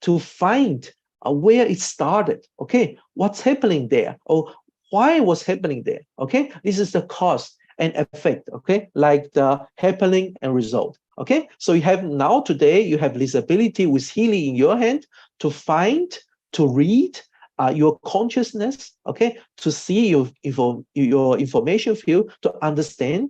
to find where it started, okay. What's happening there, or why it was happening there, okay. This is the cause and effect, okay, like the happening and result, okay. So you have now today, you have this ability with Healy in your hand to find, to read your consciousness, okay, to see your information field, to understand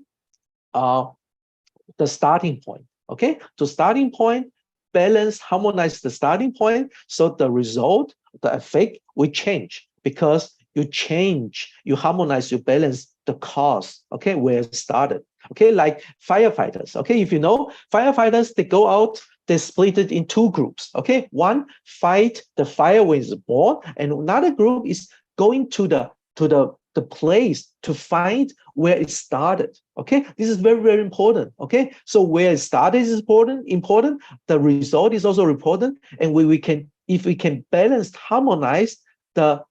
the starting point, okay. To starting point, balance, harmonize the starting point, so the result, the effect will change because you change, you harmonize, you balance the cause, okay, where it started. Okay, like firefighters. Okay, if you know, firefighters, they go out, they split it in two groups. Okay, one fight the fire when it's born, and another group is going to the place to find where it started. Okay, this is very, very important. Okay, so where it started is important. The result is also important, and we can, if we can balance, harmonize the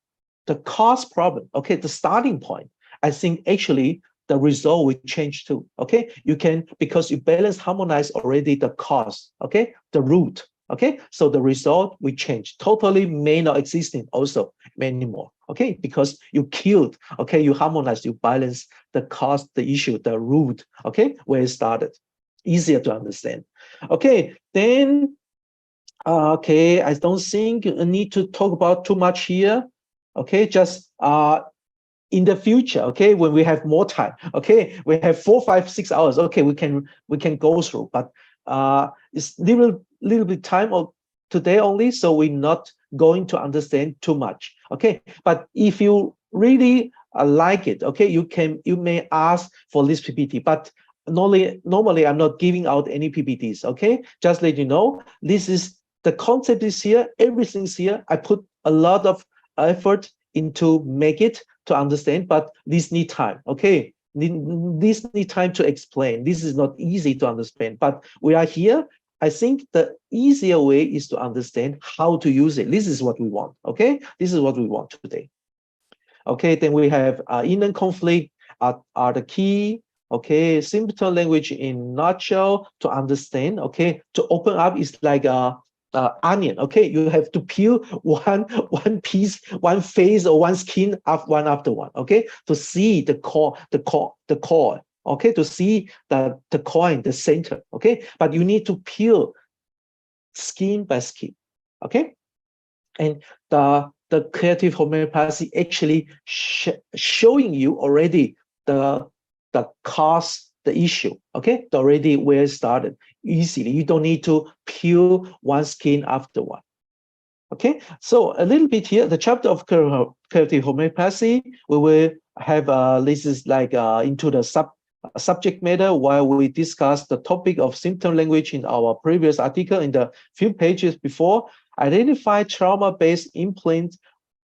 cause problem. Okay, the starting point. I think actually the result will change too. Okay, you can, because you balance, harmonize already the cause. Okay, the root. Okay, so the result will change. Totally may not existing also anymore. Okay, because you killed. Okay, you harmonize, you balance the cause, the issue, the root. Okay, where it started. Easier to understand. Okay, then. Okay, I don't think I need to talk about too much here. Okay, just in the future, okay, when we have more time, okay, we have 4, 5, 6 hours, okay, we can go through, but it's little bit time of today only, so we're not going to understand too much. Okay, but if you really like it, okay, you may ask for this PPT, but normally I'm not giving out any PPTs. Okay, just let you know, this is the concept is here, everything's here. I put a lot of effort into make it to understand, but this need time. Okay, this need time to explain. This is not easy to understand, but we are here. I think the easier way is to understand how to use it. This is what we want. Okay, this is what we want today. Okay, then we have inner conflict are the key. Okay, simple language in nutshell to understand. Okay, to open up is like a onion. Okay, you have to peel one piece, one face or one skin up one after one. Okay, to see the core. Okay, to see the coin, the center. Okay, but you need to peel skin by skin. Okay, and the creative homeopathy actually showing you already the cause, the issue. Okay, already where it started easily. You don't need to peel one skin after one. Okay, so a little bit here, the chapter of creative homeopathy, we will have this is like into the subject matter while we discuss the topic of symptom language in our previous article in the few pages before. Identify trauma-based implants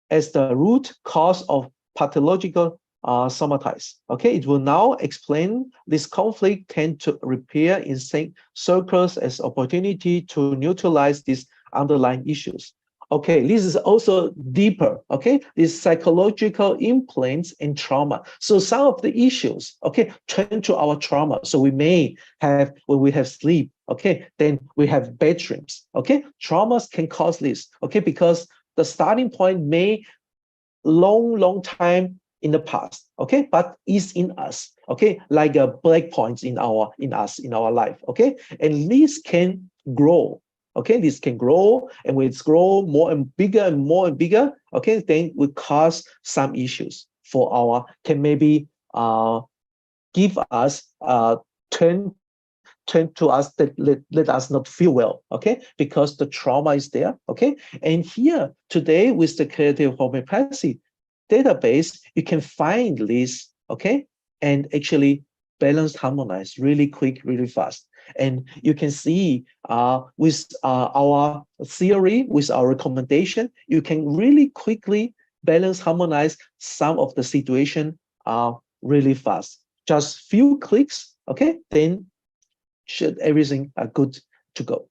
as the root cause of pathological somatize. Okay, it will now explain this conflict tend to repair in circles as opportunity to neutralize these underlying issues. Okay, this is also deeper. Okay, these psychological implants and trauma. So some of the issues, okay, turn to our trauma. So we may have, when we have sleep, okay, then we have bad dreams. Okay, traumas can cause this. Okay, because the starting point may long time in the past, okay, but is in us, okay, like a black points in our life, okay, and this can grow, okay, this can grow, and when it's grow more and more and bigger, okay, then will cause some issues for our, can maybe give us turn to us that let us not feel well, okay, because the trauma is there, okay, and here today with the creative homeopathy database, you can find this, okay, and actually balance, harmonize really quick, really fast. And you can see with our theory, with our recommendation, you can really quickly balance, harmonize some of the situation really fast. Just few clicks, okay, then should everything good to go.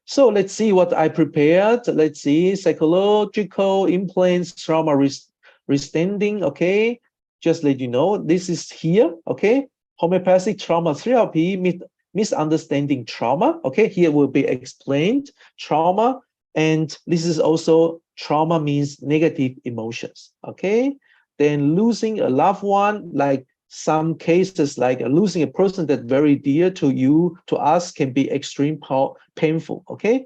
So let's see what I prepared. Let's see, psychological implants, trauma restanding, okay? Just let you know, this is here, okay? Homeopathic trauma therapy, misunderstanding trauma, okay? Here will be explained trauma, and this is also trauma means negative emotions, okay? Then losing a loved one, like some cases like losing a person that's very dear to you, to us, can be extreme painful, okay?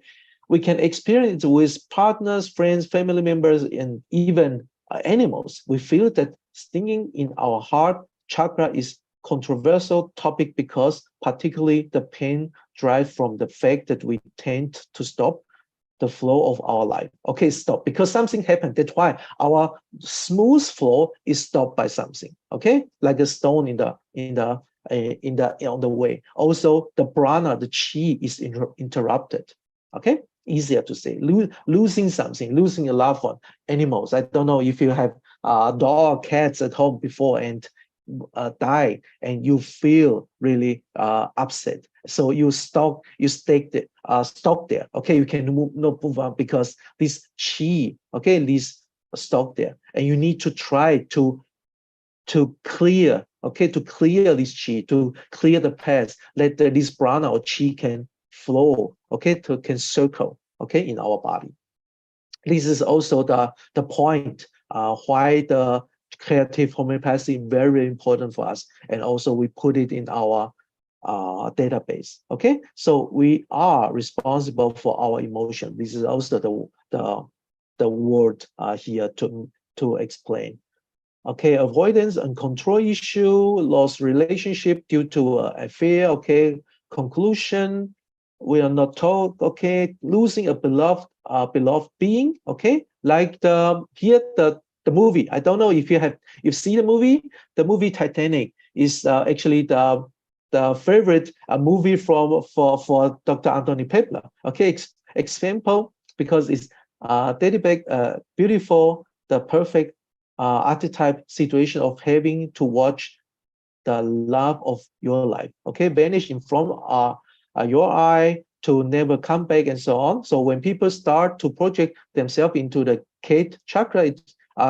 We can experience with partners, friends, family members, and even animals. We feel that stinging in our heart chakra is controversial topic because particularly the pain derived from the fact that we tend to stop the flow of our life. Okay, stop, because something happened. That's why our smooth flow is stopped by something. Okay, like a stone on the way. Also, the prana, the chi, is interrupted. Okay, easier to say. Losing something, losing a loved one, animals. I don't know if you have dog, cats at home before and die, and you feel really upset. So you stop there. Okay, you can move on because this chi, okay, this stop there, and you need to try to clear, okay, to clear this chi, to clear the path, let this prana or chi can flow, okay, can circle, okay, in our body. This is also the point why the creative homeopathy is very important for us, and also we put it in our database. Okay, so we are responsible for our emotion. This is also the word here to explain. Okay, avoidance and control issue, lost relationship due to affair. Okay, conclusion, we are not told. Okay, losing a beloved being. Okay, like the movie. I don't know if you see the movie. The movie Titanic is actually the favorite movie for Dr. Anthony Pepler. Okay, example, because it's beautiful, the perfect archetype situation of having to watch the love of your life, okay, vanish in front of your eye to never come back, and so on. So when people start to project themselves into the Kate chakra,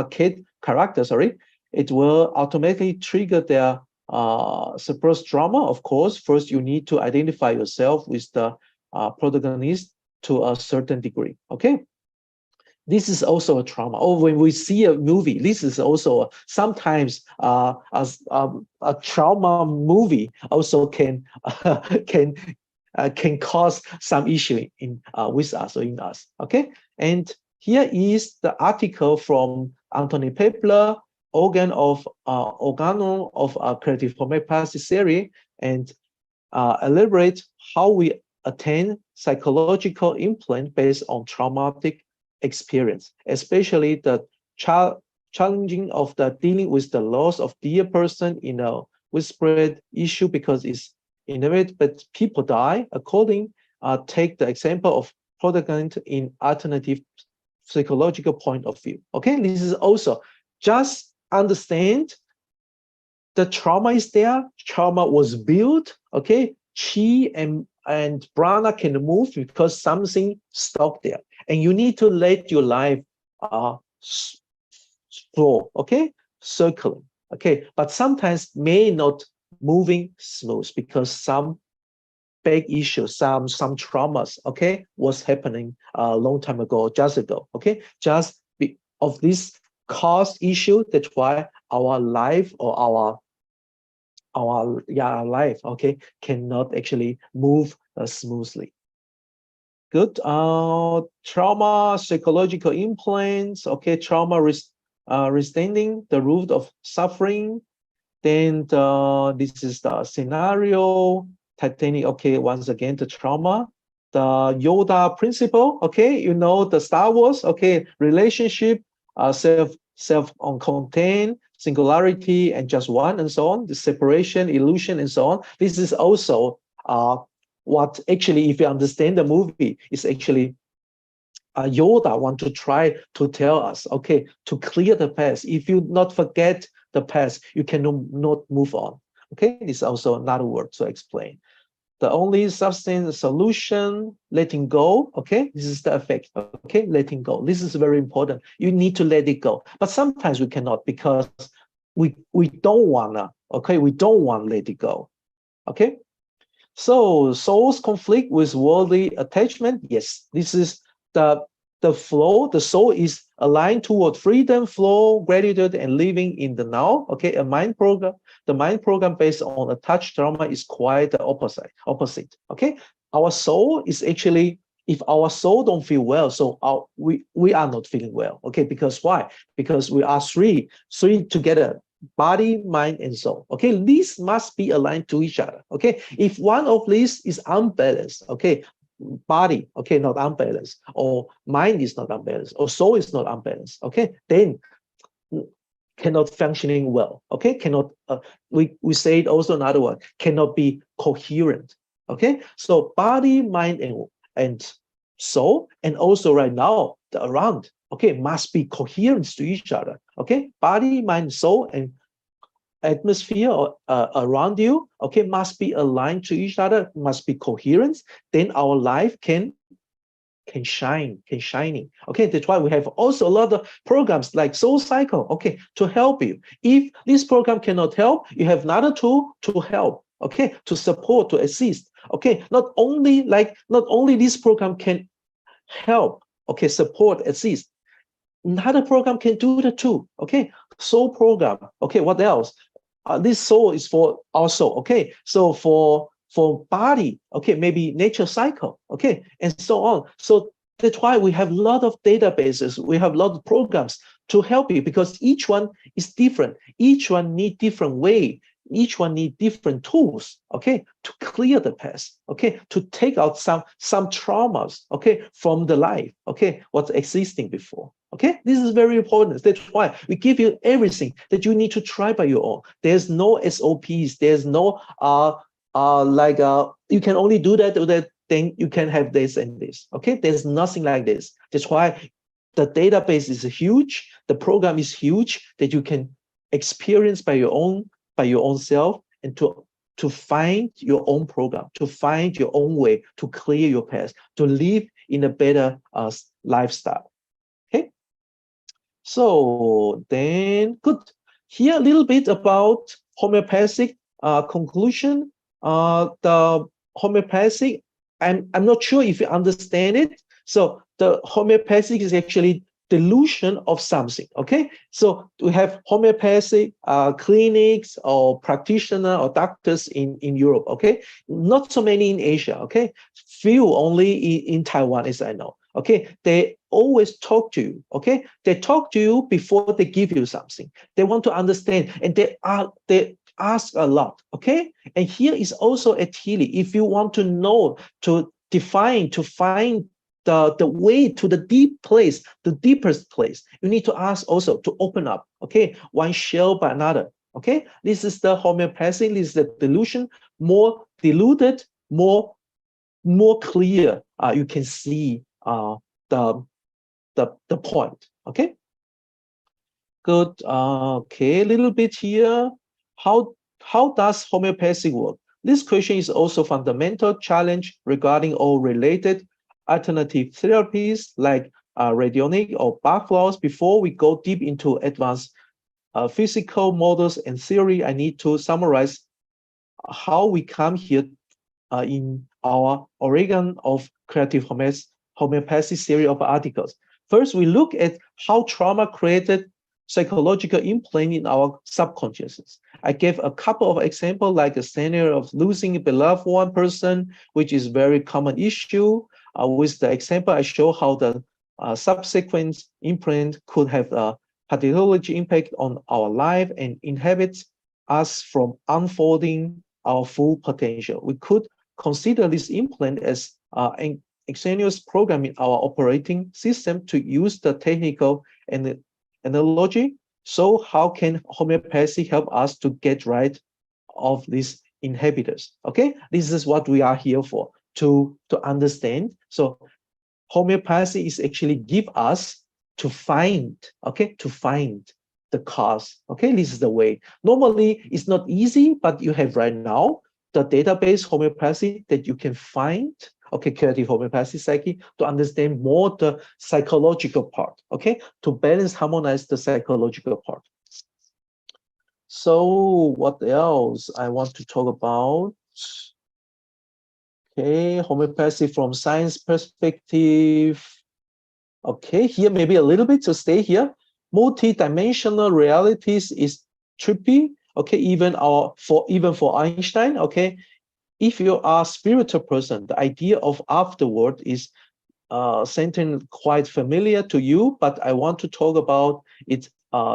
Kate character, sorry, it will automatically trigger their suppressed trauma. Of course, first you need to identify yourself with the protagonist to a certain degree, okay? This is also a trauma. Or when we see a movie, this is also sometimes a trauma movie also can cause some issue in with us or in us. Okay, and here is the article from Anthony Pepler, Organo of Creative Homeopathy Theory, and elaborate how we attain psychological implant based on traumatic experience, especially the challenging of the dealing with the loss of dear person in a widespread issue, because it's inevitable, but people die. According, take the example of protagonist in alternative psychological point of view. Okay, this is also just understand the trauma is there. Trauma was built. Okay, chi and prana can move because something stopped there, and you need to let your life flow. Okay, circling. Okay, but sometimes may not moving smooth because some big issues, some traumas, okay, was happening a long time ago, just ago. Okay, just of this cause issue. That's why our life or our life, okay, cannot actually move smoothly. Good. Trauma, psychological implants. Okay, trauma understanding the root of suffering. Then this is the scenario. Titanic. Okay, once again the trauma. The Yoda principle. Okay, you know the Star Wars. Okay, relationship, self-contained, singularity, and just one, and so on. The separation, illusion, and so on. This is also what actually, if you understand the movie, is actually Yoda want to try to tell us. Okay, to clear the past. If you not forget the past, you cannot move on. Okay, this is also another word to explain. The only substance solution, letting go. Okay, this is the effect. Okay, letting go. This is very important. You need to let it go. But sometimes we cannot because we don't wanna. Okay, we don't want to let it go. Okay, so soul's conflict with worldly attachment. Yes, this is the flow. The soul is aligned toward freedom, flow, gratitude, and living in the now. Okay, a mind program. The mind program based on attached trauma is quite the opposite. Okay, our soul is actually, if our soul don't feel well, so we are not feeling well. Okay, because why? Because we are three together. body, mind, and soul. Okay, these must be aligned to each other. Okay, if one of these is unbalanced, okay, body, okay, not unbalanced, or mind is not unbalanced, or soul is not unbalanced, okay, then cannot functioning well. Okay, cannot. We say it also another word, cannot be coherent. Okay, so body, mind, and soul, and also right now the around, okay, must be coherent to each other. Okay, body, mind, soul, and atmosphere around you, okay, must be aligned to each other, must be coherent. Then our life can shining. Okay, that's why we have also a lot of programs like Soul Cycle, okay, to help you. If this program cannot help, you have another tool to help, okay, to support, to assist. Okay, not only this program can help, okay, support, assist. Another program can do that too. Okay, soul program. Okay, what else? This soul is for our soul. Okay, so for body, okay, maybe nature cycle, okay, and so on. So that's why we have a lot of databases, we have a lot of programs to help you, because each one is different. Each one need different way. Each one need different tools, okay, to clear the past, okay, to take out some traumas, okay, from the life, okay, what's existing before. Okay, this is very important. That's why we give you everything that you need to try by your own. There's no SOPs. There's no you can only do that then you can have this and this. Okay, there's nothing like this. That's why the database is huge. The program is huge that you can experience by your own self, and to find your own program, to find your own way to clear your past, to live in a better lifestyle. Okay. So then, good. Here a little bit about homeopathic conclusion. The homeopathic, I'm not sure if you understand it. So the homeopathic is actually delusion of something. Okay, so we have homeopathic clinics or practitioner or doctors in Europe. Okay, not so many in Asia. Okay, few only in Taiwan, as I know. Okay, they always talk to you. Okay, they talk to you before they give you something. They want to understand, and they ask a lot. Okay, and here is also at Healy. If you want to know, to define, to find the way to the deep place, the deepest place, you need to ask also, to open up. Okay, one shell by another. Okay, this is the homeopathy. This is the delusion, more diluted, more clear. You can see the point. Okay, good. Okay, a little bit here. How does homeopathy work? This question is also fundamental challenge regarding all related alternative therapies like radionic or Bach flows. Before we go deep into advanced physical models and theory, I need to summarize how we come here in our Oregon of Creative Homeopathy series of articles. First, we look at how trauma created psychological implant in our subconsciousness. I gave a couple of examples, like a scenario of losing a beloved one person, which is a very common issue. With the example, I show how the subsequent imprint could have a pathology impact on our life and inhibits us from unfolding our full potential. We could consider this implant as an extraneous program in our operating system to use the technical and analogy. So how can homeopathy help us to get rid of these inhibitors? Okay, this is what we are here for, to understand. So homeopathy is actually give us to find, okay, to find the cause. Okay, this is the way. Normally it's not easy, but you have right now the database homeopathy that you can find, okay, creative homeopathy psyche, to understand more the psychological part, okay, to balance, harmonize the psychological part. So what else I want to talk about? Okay, homeopathy from science perspective. Okay, here maybe a little bit to stay here. Multi-dimensional realities is trippy. Okay, even for Einstein. Okay, if you are a spiritual person, the idea of afterward is something quite familiar to you, but I want to talk about it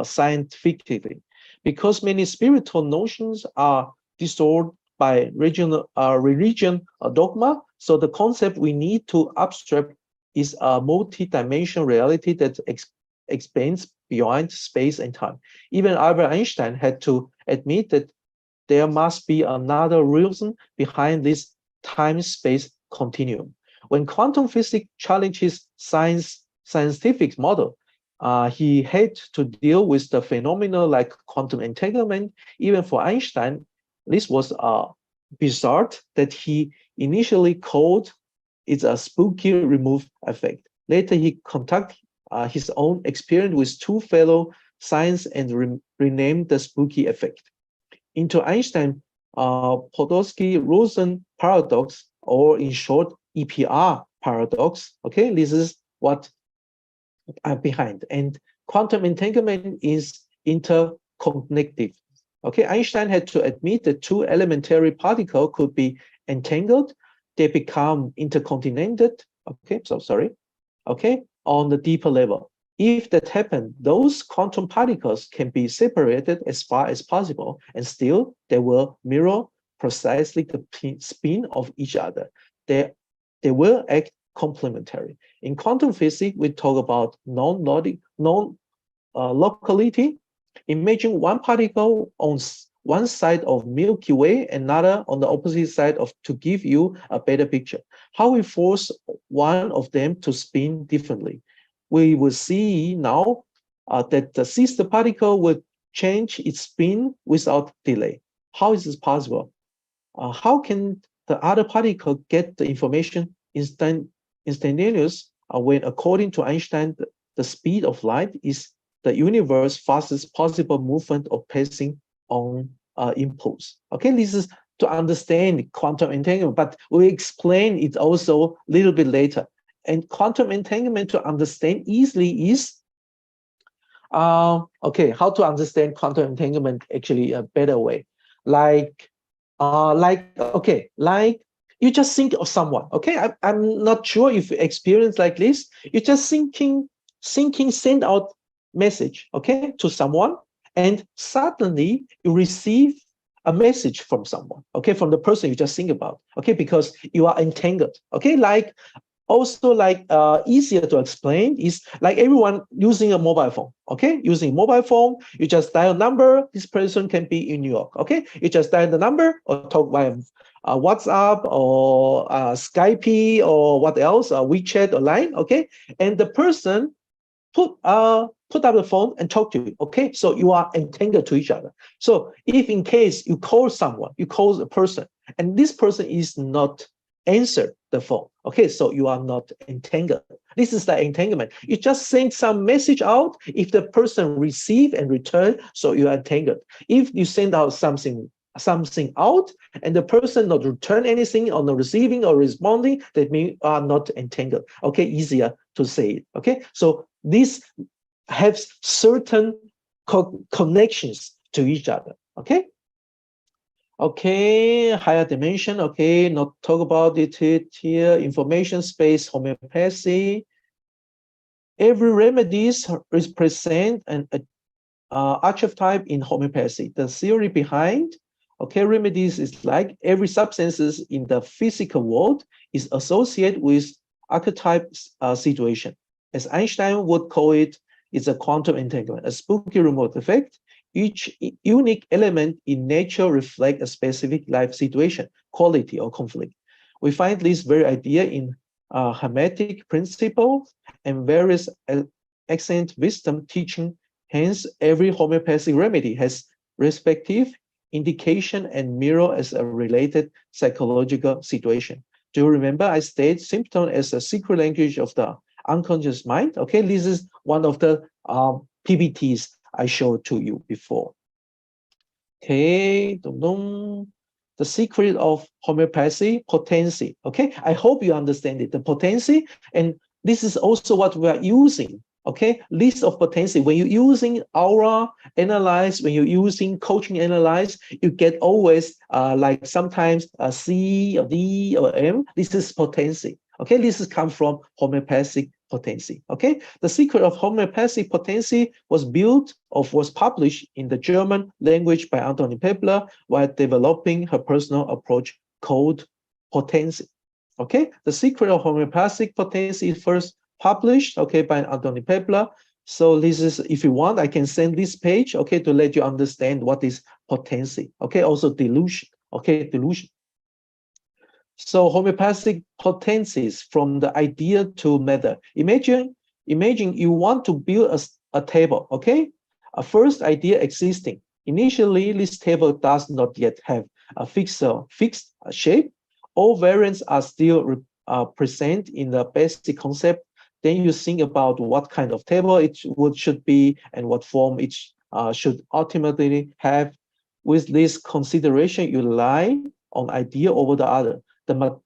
scientifically. Because many spiritual notions are distorted by religion or dogma, so the concept we need to abstract is a multi-dimensional reality that expands beyond space and time. Even Albert Einstein had to admit that there must be another reason behind this time-space continuum. When quantum physics challenges scientific model, he had to deal with the phenomena like quantum entanglement. Even for Einstein, this was bizarre that he initially called it a spooky remove effect. Later, he conducted his own experiment with two fellow scientists and renamed the spooky effect into Einstein Podolsky-Rosen paradox, or in short, EPR paradox. Okay, this is what behind. And quantum entanglement is interconnective. Okay, Einstein had to admit that two elementary particles could be entangled. They become intercontinented. Okay, so sorry. Okay, on the deeper level. If that happened, those quantum particles can be separated as far as possible, and still they will mirror precisely the spin of each other. They will act complementary. In quantum physics, we talk about non-locality. Imagine one particle on one side of Milky Way, another on the opposite side to give you a better picture. How we force one of them to spin differently. We will see now that the sister particle will change its spin without delay. How is this possible? How can the other particle get the information instantaneous when, according to Einstein, the speed of light is the universe's fastest possible movement of passing on impulse? Okay, this is to understand quantum entanglement, but we explain it also a little bit later. And quantum entanglement, to understand easily, is okay. How to understand quantum entanglement? Actually, a better way, like you just think of someone. Okay, I'm not sure if you experience like this. You just thinking, send out message, okay, to someone, and suddenly you receive a message from someone, okay, from the person you just think about, okay, because you are entangled, okay, like. Also, like easier to explain is like everyone using a mobile phone, okay? Using a mobile phone, you just dial a number. This person can be in New York, okay? You just dial the number or talk via WhatsApp or Skype or what else, WeChat or Line, okay? And the person put up the phone and talk to you, okay? So you are entangled to each other. So if in case you call someone, you call a person, and this person is not answer the phone, okay, so you are not entangled. This is the entanglement. You just send some message out. If the person receive and return, so you are entangled. If you send out something out and the person not return anything on the receiving or responding, that means you are not entangled. Okay, easier to say it. Okay, so this has certain connections to each other. Okay. Okay, higher dimension. Okay, not talk about it here. Information space, homeopathy. Every remedies represent an archetype in homeopathy. The theory behind, okay, remedies is like every substances in the physical world is associated with archetype situation. As Einstein would call it, it's a quantum entanglement, a spooky remote effect. Each unique element in nature reflects a specific life situation, quality, or conflict. We find this very idea in Hermetic principles and various ancient wisdom teaching. Hence, every homeopathic remedy has respective indication and mirror as a related psychological situation. Do you remember I stated symptom as a secret language of the unconscious mind? Okay, this is one of the PPTs I showed to you before. Okay, the secret of homeopathy, potency. Okay, I hope you understand it. The potency, and this is also what we are using. Okay, list of potency. When you're using aura analyze, when you're using coaching analyze, you get always like sometimes a C or D or M. This is potency. Okay, this is come from homeopathic potency. Okay, the secret of homeopathic potency was published in the German language by Anthony Pebler while developing her personal approach called potency. Okay, the secret of homeopathic potency is first published, okay, by Anthony Pebler. So this is, if you want, I can send this page, okay, to let you understand what is potency. Okay, also delusion. Okay, delusion. So homeopathic potencies from the idea to method. Imagine you want to build a table, okay? A first idea existing. Initially, this table does not yet have a fixed shape. All variants are still present in the basic concept. Then you think about what kind of table it should be and what form it should ultimately have. With this consideration, you rely on idea over the other. The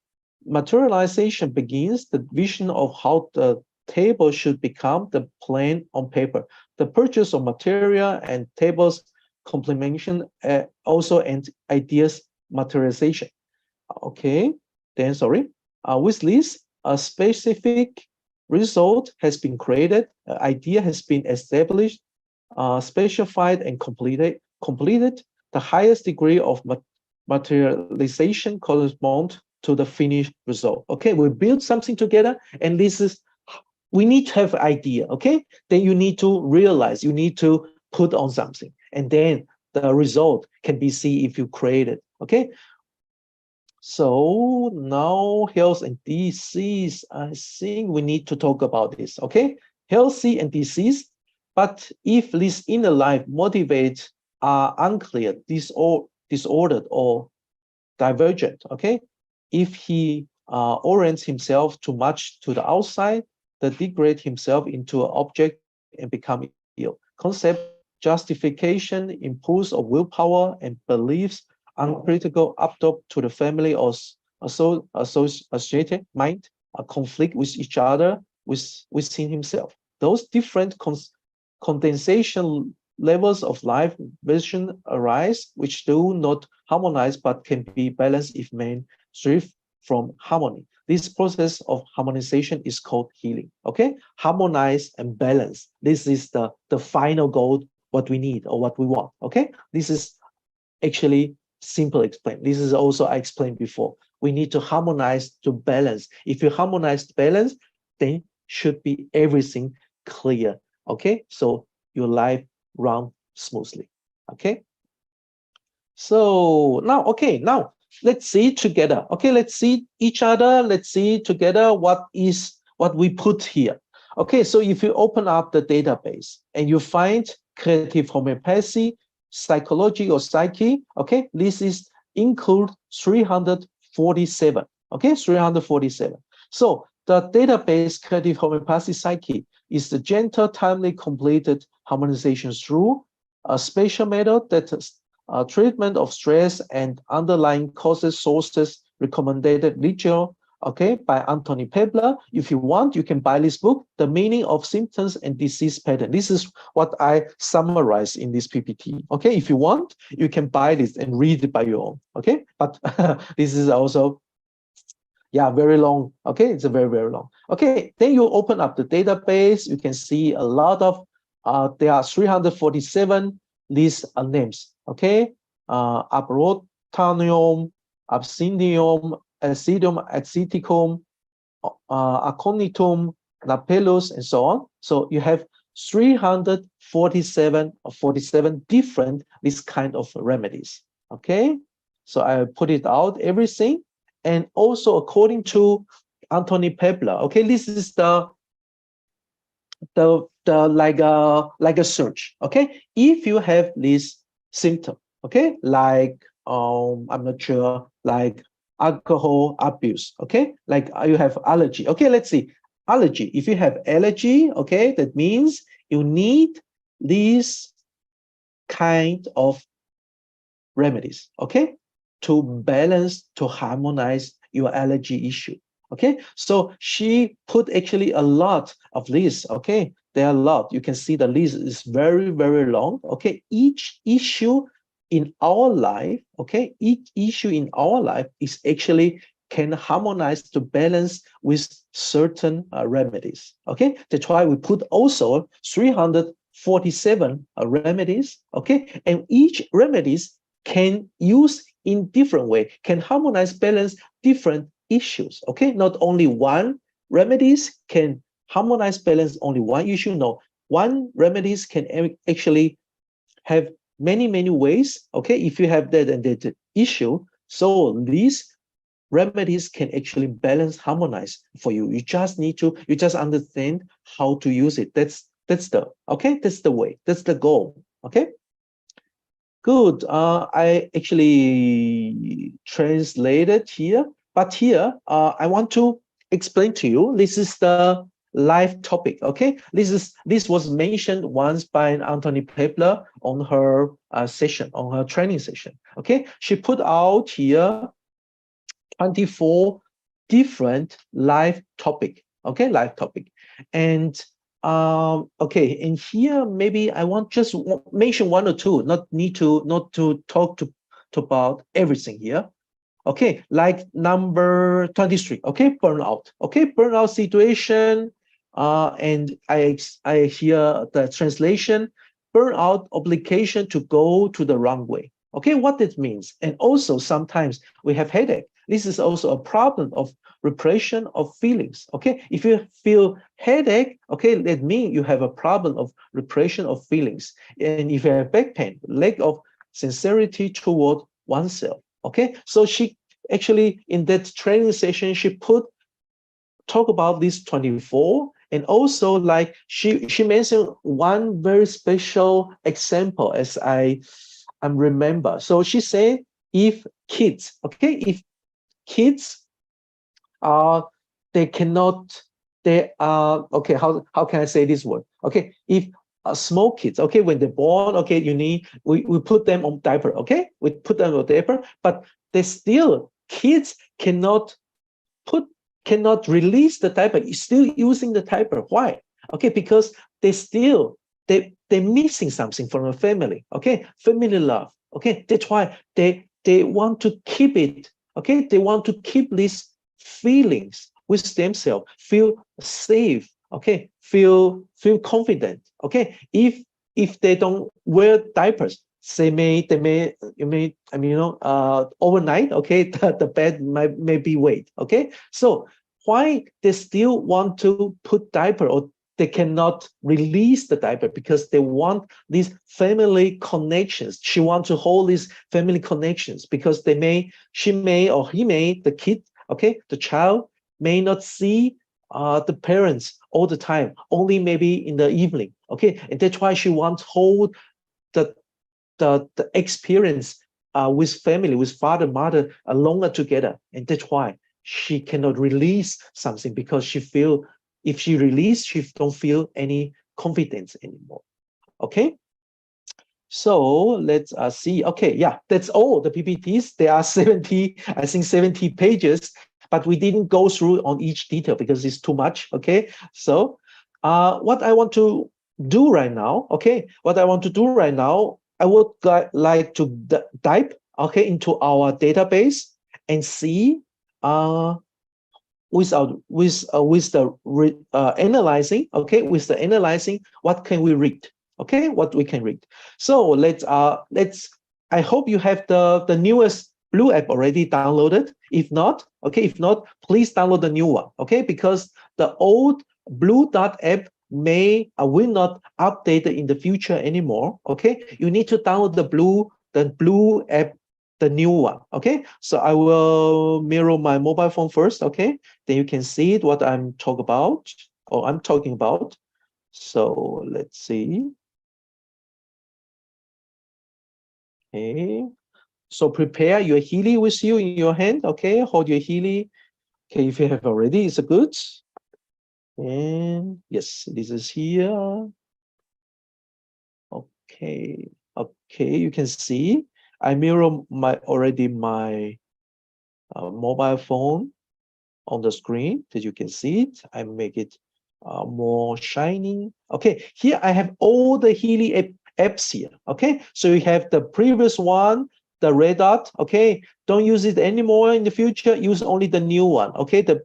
materialization begins the vision of how the table should become the plan on paper. The purchase of material and tables complementation also and ideas materialization. Okay, then sorry. With this, a specific result has been created, idea has been established, specified and completed. The highest degree of materialization corresponds to the finished result. Okay, we build something together, and this is, we need to have idea. Okay, then you need to realize, you need to put on something, and then the result can be seen if you create it. Okay, so now health and disease, I think we need to talk about this. Okay, healthy and disease, but if this inner life motivates are unclear, disordered or divergent, okay? If he orients himself too much to the outside, the degrade himself into an object and become ill. Concept, justification, impulse of willpower and beliefs, uncritical adopt to the family or associated mind, a conflict with each other, within himself. Those different condensation levels of life vision arise, which do not harmonize but can be balanced if men strive from harmony. This process of harmonization is called healing. Okay, harmonize and balance. This is the final goal, what we need or what we want. Okay, this is actually simple explain. This is also I explained before. We need to harmonize to balance. If you harmonize to balance, then should be everything clear. Okay, so your life run smoothly. Okay, so now, okay, now let's see together. Okay, let's see each other. Let's see together what we put here. Okay, so if you open up the database and you find creative homeopathy, psychology or psyche, okay, this is include 347. Okay, 347. So the database creative homeopathy psyche is the gentle, timely, completed harmonization through a spatial method that treatment of stress and underlying causes, sources, recommended literature, okay, by Anthony Pebler. If you want, you can buy this book, The Meaning of Symptoms and Disease Pattern. This is what I summarize in this PPT. Okay, if you want, you can buy this and read it by your own. Okay, but this is also, yeah, very long. Okay, it's a very, very long. Okay, then you open up the database. You can see a lot of, there are 347 these names. Okay, Abrotanium, Absinthium, Acidium aceticum, Aconitum, Napellus, and so on. So you have 347 or 47 different this kind of remedies. Okay, so I put it out everything, and also according to Anthony Pebler. Okay, this is the like a search. Okay, if you have this symptom, okay, like I'm not sure, like alcohol abuse, okay, like you have allergy. Okay, let's see, allergy. If you have allergy, okay, that means you need these kind of remedies, okay, to balance, to harmonize your allergy issue. Okay, so she put actually a lot of this. Okay, there are a lot. You can see the list is very, very long. Okay, each issue in our life, okay, each issue in our life is actually can harmonize to balance with certain remedies. Okay, that's why we put also 347 remedies. Okay, and each remedies can use in different way, can harmonize, balance different issues. Okay, not only one remedies can harmonize, balance only one issue. No, one remedies can actually have many ways. Okay, if you have that and that issue, so these remedies can actually balance, harmonize for you. You just need to, you just understand how to use it. That's the, okay, that's the way, that's the goal. Okay, good. I actually translated here, but here I want to explain to you, this is the live topic. Okay, this was mentioned once by Anthony Pepler on her session, on her training session. Okay, she put out here 24 different live topic. Okay, live topic. And okay, and here maybe I want just mention one or two, not to talk to about everything here. Okay, like number 23. Okay, burnout. Okay, burnout situation. And I hear the translation, burnout obligation to go to the wrong way. Okay, what it means. And also sometimes we have headache. This is also a problem of repression of feelings. Okay, if you feel headache, okay, that means you have a problem of repression of feelings. And if you have back pain, lack of sincerity toward oneself. Okay, so she actually in that training session, she talk about these 24, and also like she mentioned one very special example as I remember. So she said, if kids, okay, if kids they cannot, they are, okay, how can I say this word? Okay, if small kids, okay, when they're born, okay, we put them on diaper, okay, we put them on diaper, but they still, kids cannot release the diaper, still using the diaper. Why? Okay, because they're missing something from a family. Okay, family love. Okay, that's why they want to keep it. Okay, they want to keep these feelings with themselves, feel safe. Okay, feel confident. Okay, if they don't wear diapers, they may I mean, overnight, okay, the bed may be wet. Okay, so why they still want to put diaper, or they cannot release the diaper? Because they want these family connections. She wants to hold these family connections, because she may or he may, the kid, okay, the child may not see the parents all the time, only maybe in the evening. Okay, and that's why she wants to hold the experience with family, with father, mother, longer together. And that's why she cannot release something, because she feel if she release, she don't feel any confidence anymore. Okay, so let's see. Okay, yeah, that's all the PPTs. There are 70, I think 70 pages, but we didn't go through on each detail because it's too much. Okay, so what I want to do right now, okay, I would like to dive, okay, into our database and see with the analyzing, okay, with the analyzing, what can we read? Okay, what we can read. So let's I hope you have the newest Blue app already downloaded. If not, please download the new one. Okay, because the old Blue Dot app will not update in the future anymore. Okay, you need to download the Blue app, the new one. Okay, so I will mirror my mobile phone first. Okay, then you can see what I'm talking about. So let's see. Okay, so prepare your Healy with you in your hand. Okay, hold your Healy. Okay, if you have already, it's good. And yes, this is here. Okay, you can see I mirror my mobile phone on the screen, that you can see it. I make it more shining. Okay, here I have all the Healy apps here. Okay, so you have the previous one, the red dot, okay? Don't use it anymore in the future. Use only the new one, okay? The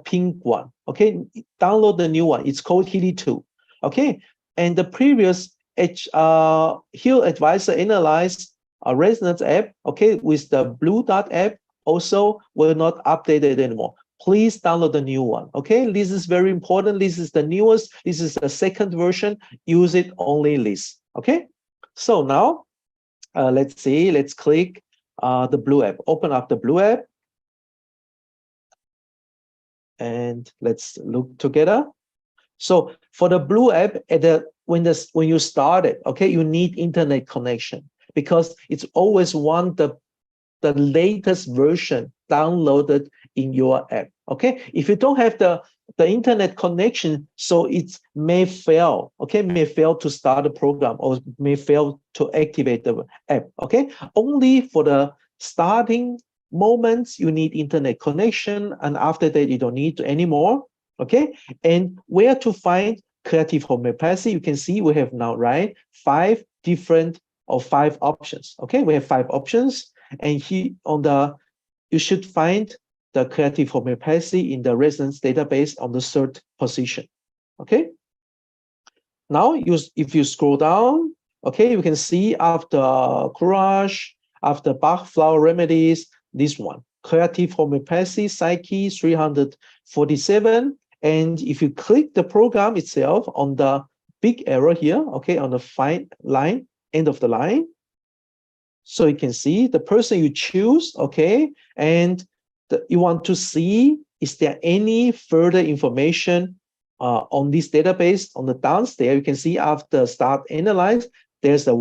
pink one, okay? Download the new one. It's called Healy 2, okay? And the previous Heal Advisor Analyze Resonance app, okay, with the blue dot app also will not update it anymore. Please download the new one, okay? This is very important. This is the newest. This is the second version. Use it only this, okay? So now, let's see. Let's click the blue app. Open up the blue app. And let's look together. So for the blue app, when you start it, okay, you need internet connection because it's always want the latest version downloaded in your app, okay? If you don't have the internet connection, so it may fail, okay? May fail to start the program or may fail to activate the app, okay? Only for the starting moments, you need internet connection, and after that, you don't need anymore, okay? And where to find Creative Homeopathy, you can see we have now, right, 5 options, okay? We have 5 options. And here you should find the Creative Homeopathy in the resonance database on the 3rd position, okay? Now, if you scroll down, okay, you can see after Courage, after Bach Flower Remedies, this one, Creative Homeopathy Psyche 347. And if you click the program itself on the big arrow here, okay, on the fine line, end of the line, so you can see the person you choose, okay, and you want to see, is there any further information on this database? On the downstairs, you can see after Start Analyze, there's a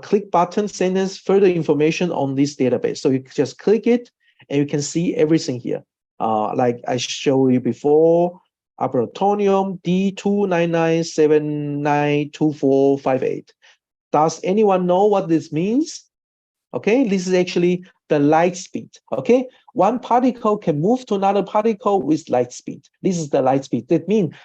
click button sends further information on this database. So you just click it and you can see everything here. Like I showed you before, Arboretum D299792458. Does anyone know what this means? Okay, this is actually the light speed, okay? One particle can move to another particle with light speed. This is the light speed. That means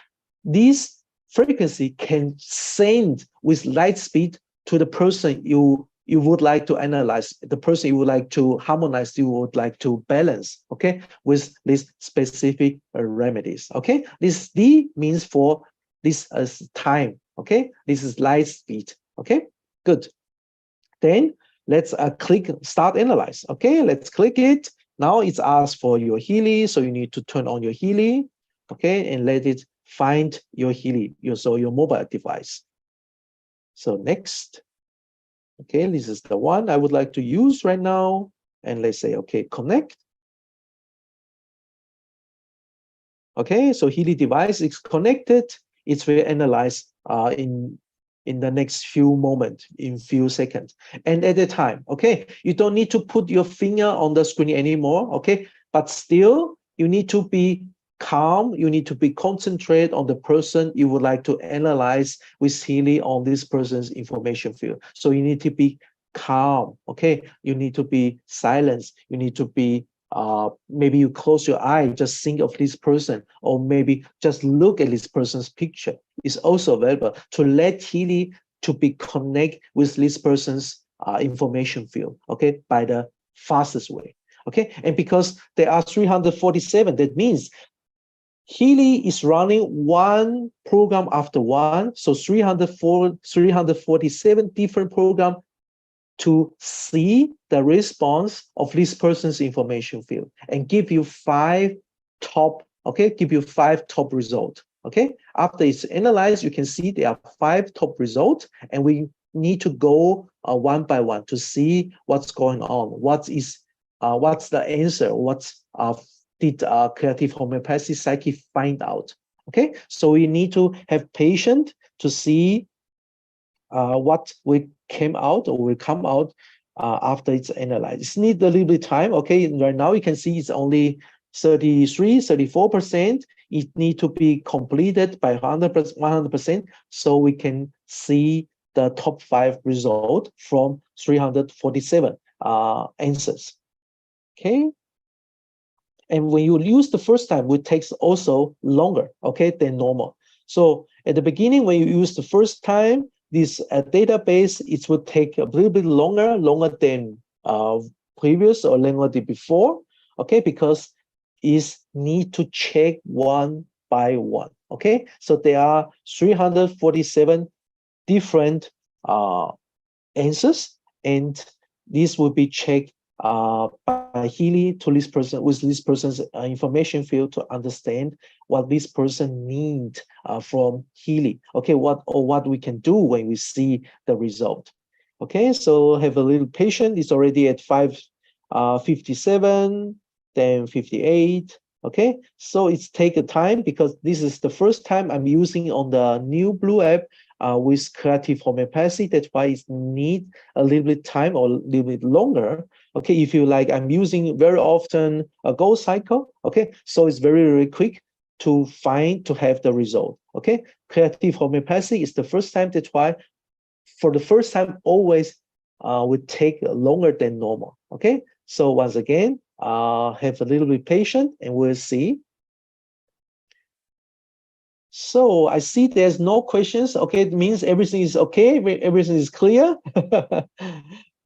this frequency can send with light speed to the person you would like to analyze, the person you would like to harmonize, you would like to balance, okay, with these specific remedies, okay? This D means for this as time, okay? This is light speed, okay? Good. Then let's click Start Analyze, okay? Let's click it. Now it's asked for your Healy, so you need to turn on your Healy, okay? And let it find your Healy, your mobile device. So next. Okay, this is the one I would like to use right now. And let's say, okay, connect. Okay, so Healy device is connected. It will analyze in the next few moments, in few seconds. And at the time, okay, you don't need to put your finger on the screen anymore, okay? But still, you need to be calm. You need to be concentrated on the person you would like to analyze with Healy on this person's information field. So you need to be calm, okay? You need to be silent. You need to be, maybe you close your eye, just think of this person, or maybe just look at this person's picture. It's also available to let Healy to be connect with this person's information field, okay, by the fastest way, okay? And because there are 347, that means Healy is running one program after one, so 347 different programs to see the response of this person's information field and give you 5 top, okay, give you 5 top results, okay? After it's analyzed, you can see there are 5 top results, and we need to go one by one to see what's going on, what's the answer, did Creative Homeopathy Psyche find out, okay? So we need to have patience to see what will come out after it's analyzed. It needs a little bit of time, okay? Right now you can see it's only 34%. It needs to be completed by 100%, so we can see the top 5 result from 347 answers, okay? And when you use the first time, it takes also longer, okay, than normal. So at the beginning, when you use the first time, this database, it would take a little bit longer than previous or language before, okay, because is need to check one by one, okay? So there are 347 different answers, and this will be checked by Healy to this person with this person's information field to understand what this person needs from Healy. Okay, what we can do when we see the result. Okay, so have a little patient. It's already at 5:57, then 58. Okay, so it's take a time because this is the first time I'm using on the new Blue app with Creative Homeopathy. That's why it need a little bit time or a little bit longer. Okay, if you like, I'm using very often a Go cycle. Okay, so it's very, very quick to have the result. Okay, Creative Homeopathy is the first time. That's why for the first time always would take longer than normal. Okay, so once again, have a little bit patient and we'll see. So I see there's no questions. Okay, it means everything is okay. Everything is clear.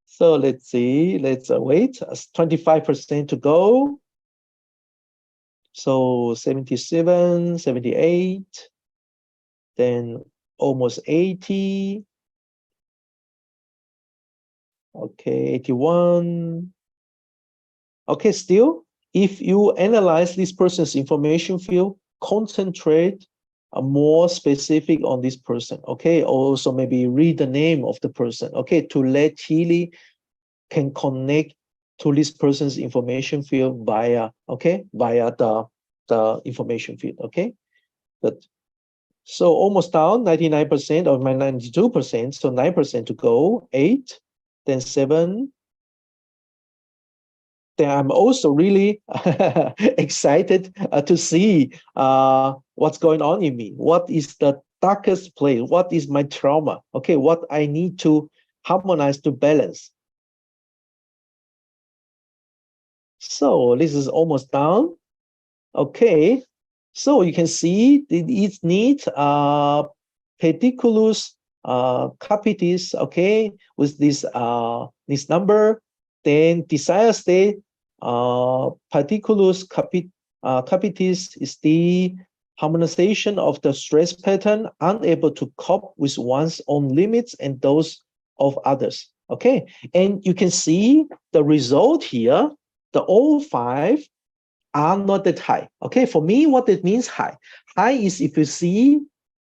So let's see. Let's wait. 25% to go. So 77, 78, then almost 80. Okay, 81. Okay, still, if you analyze this person's information field, concentrate more specific on this person. Okay, also maybe read the name of the person. Okay, to let Healy can connect to this person's information field via the information field. Okay, but so almost down 99% of my 92%. So 9% to go. 8, then 7. Then I'm also really excited to see what's going on in me. What is the darkest place? What is my trauma? Okay, what I need to harmonize to balance. So this is almost done. Okay, so you can see it needs pediculus capitis. Okay, with this number. Then desire state, pediculus capitis is the harmonization of the stress pattern, unable to cope with one's own limits and those of others. Okay, and you can see the result here. The all 5 are not that high. Okay, for me, what it means high. High is if you see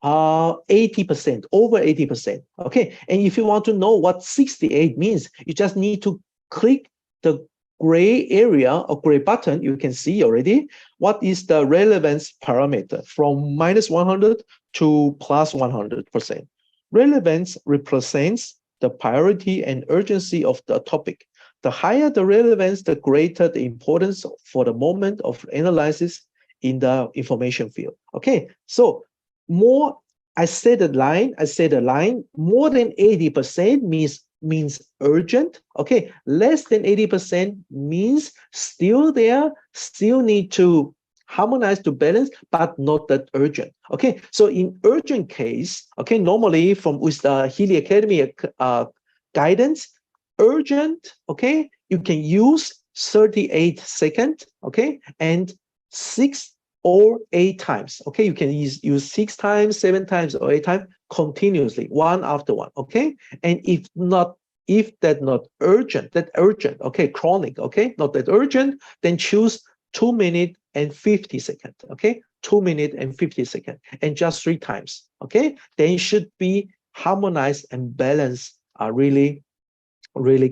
80%, over 80%. Okay, and if you want to know what 68 means, you just need to click the gray area or gray button. You can see already what is the relevance parameter from -100 to +100%. Relevance represents the priority and urgency of the topic. The higher the relevance, the greater the importance for the moment of analysis in the information field. Okay, so more, I said a line, more than 80% means urgent. Okay, less than 80% means still there, still need to harmonize to balance, but not that urgent. Okay, so in urgent case, okay, normally with the Healy Academy guidance, urgent, okay, you can use 38 seconds, okay, and 6 or 8 times. Okay, you can use 6 times, 7 times, or 8 times continuously, one after one. Okay, and if that not urgent, okay, chronic, okay, not that urgent, then choose 2 minutes and 50 seconds. Okay, 2 minutes and 50 seconds, and just 3 times. Okay, then should be harmonized and balanced really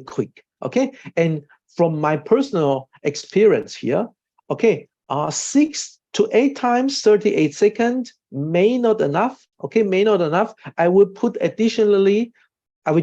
quick. Okay, and from my personal experience here, okay, 6 to 8 times 38 seconds may not enough. Okay, may not enough. I would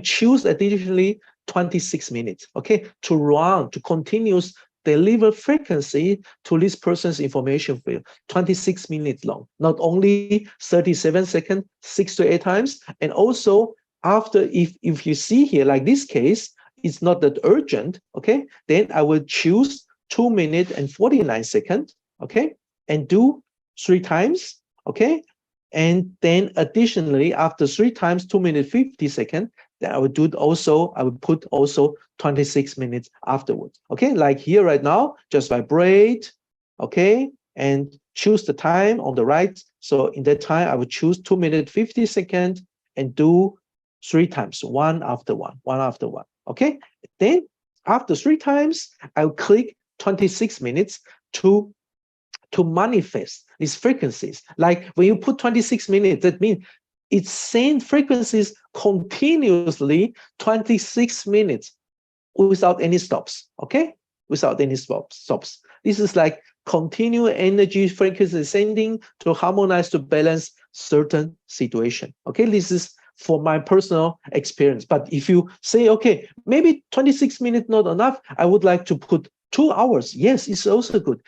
choose additionally 26 minutes. Okay, to continuous deliver frequency to this person's information field, 26 minutes long, not only 37 seconds, 6 to 8 times, and also after, if you see here, like this case, it's not that urgent, okay, then I will choose 2 minutes and 49 seconds, okay, and do 3 times, okay, and then additionally, after 3 times, 2 minutes, 50 seconds, then I would do it also, I would put also 26 minutes afterwards. Okay, like here right now, just vibrate, okay, and choose the time on the right. So in that time, I would choose 2 minutes 50 seconds and do 3 times, one after one, one after one. Okay, then after 3 times, I'll click 26 minutes to manifest these frequencies. Like when you put 26 minutes, that means it's same frequencies continuously 26 minutes without any stops. Okay, without any stops. This is like continue energy frequency sending to harmonize, to balance certain situation. Okay, this is for my personal experience. But if you say, okay, maybe 26 minutes not enough, I would like to put 2 hours. Yes, it's also good,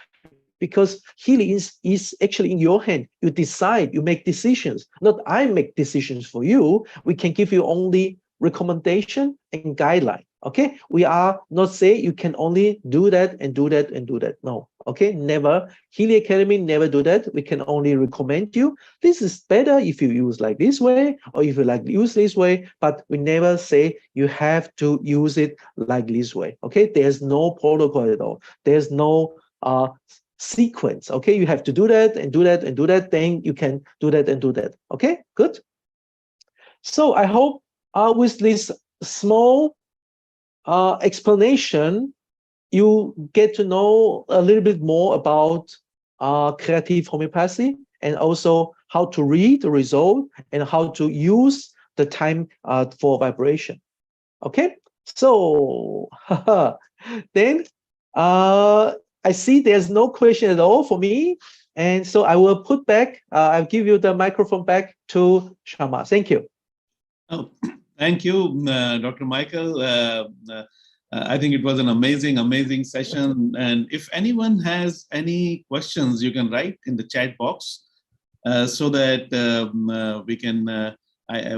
because healing is actually in your hand. You decide, you make decisions. Not I make decisions for you. We can give you only recommendation and guideline. Okay, we are not saying you can only do that and do that and do that. No, okay, never. Healy Academy never do that. We can only recommend you. This is better if you use like this way, or if you like use this way, but we never say you have to use it like this way. Okay, there's no protocol at all. There's no sequence. Okay, you have to do that and do that and do that, then you can do that and do that. Okay, good. So I hope with this small explanation, you get to know a little bit more about creative homeopathy, and also how to read the result and how to use the time for vibration. Okay, so then I see there's no question at all for me, and so I will put back, I'll give you the microphone back to Shama. Thank you. Oh, thank you, Dr. Micheal. I think it was an amazing session. And if anyone has any questions, you can write in the chat box so that we can,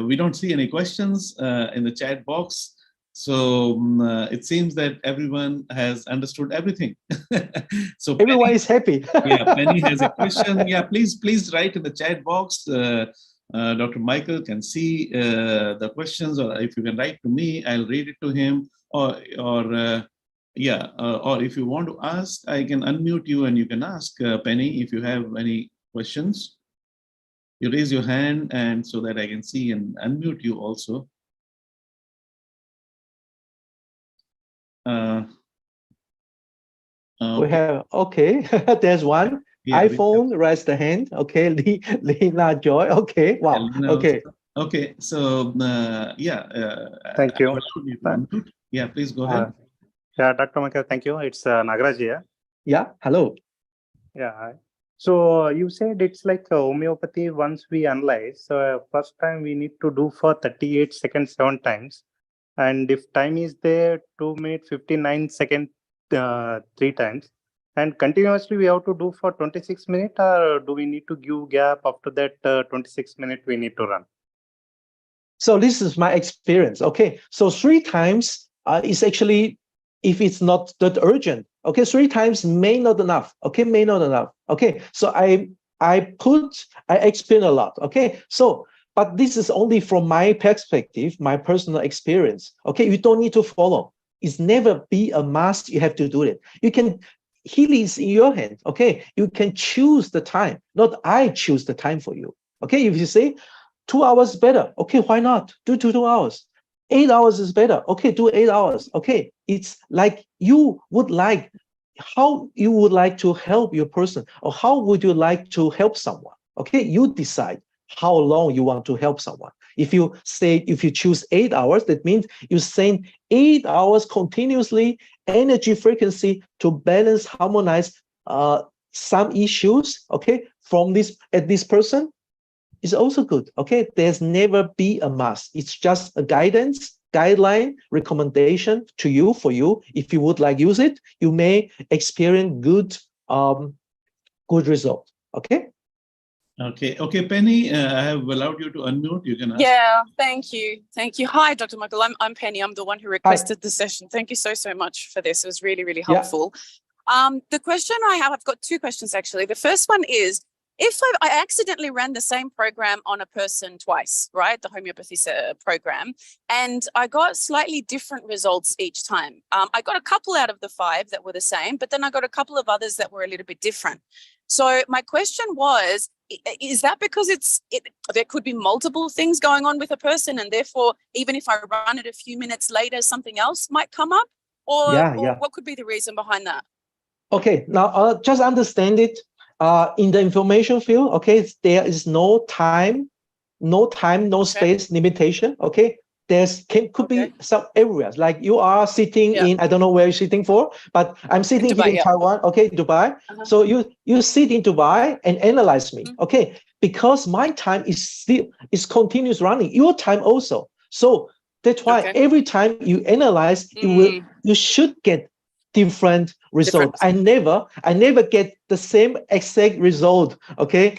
we don't see any questions in the chat box. So it seems that everyone has understood everything. So everyone Penny, is happy. Yeah, Penny has a question. Yeah, please write in the chat box. Dr. Micheal can see the questions, or if you can write to me, I'll read it to him. Or if you want to ask, I can unmute you and you can ask Penny if you have any questions. You raise your hand, and so that I can see and unmute you also. We have, okay, there's one. Yeah, iPhone, raise the hand. Okay, Lena Joy. Okay, wow. Okay. Okay, so thank you. Yeah, please go ahead. Yeah, Dr. Micheal, thank you. It's Nagaraj here. Yeah, hello. Yeah. So you said it's like homeopathy. Once we analyze, first time we need to do for 38 seconds 7 times, and if time is there, 2 minutes 59 seconds 3 times, and continuously we have to do for 26 minutes, or do we need to give gap after that 26 minutes we need to run? So this is my experience. Okay, so 3 times is actually, if it's not that urgent. Okay, 3 times may not enough. Okay, may not enough. Okay, so I explain a lot. Okay, so but this is only from my perspective, my personal experience. Okay, you don't need to follow. It's never be a must. You have to do it. You can. Healing is in your hand. Okay, you can choose the time. Not I choose the time for you. Okay, if you say 2 hours better, okay, why not do 2 hours? 8 hours is better. Okay, do 8 hours. Okay, it's like you would like, how you would like to help your person, or how would you like to help someone? Okay, you decide how long you want to help someone. If you choose 8 hours, that means you send 8 hours continuously energy frequency to balance, harmonize some issues. Okay, from this person. Is also good. Okay, there's never be a must. It's just a guideline, recommendation to you, for you. If you would like use it, you may experience good result. Okay. Okay, Penny, I have allowed you to unmute. You can ask. Yeah, thank you. Hi, Dr. Micheal. I'm Penny. I'm the one who requested the session. Thank you so much for this. It was really helpful. Yeah. The question I have, I've got 2 questions actually. The first one is, if I accidentally ran the same program on a person twice, right? The homeopathy program, and I got slightly different results each time. I got a couple out of the 5 that were the same, but then I got a couple of others that were a little bit different. So my question was, is that because there could be multiple things going on with a person, and therefore, even if I run it a few minutes later, something else might come up? Or what could be the reason behind that? Okay, now just understand it. In the information field, okay, there is no time, no space limitation. Okay, could be some areas like you are sitting in, I don't know where you're sitting for, but I'm sitting Dubai, here in Taiwan. Okay, Dubai. So you sit in Dubai and analyze me. Okay, because my time is continuous running. Your time also. So that's why every time you analyze, you should get different result. I never get the same exact result. Okay,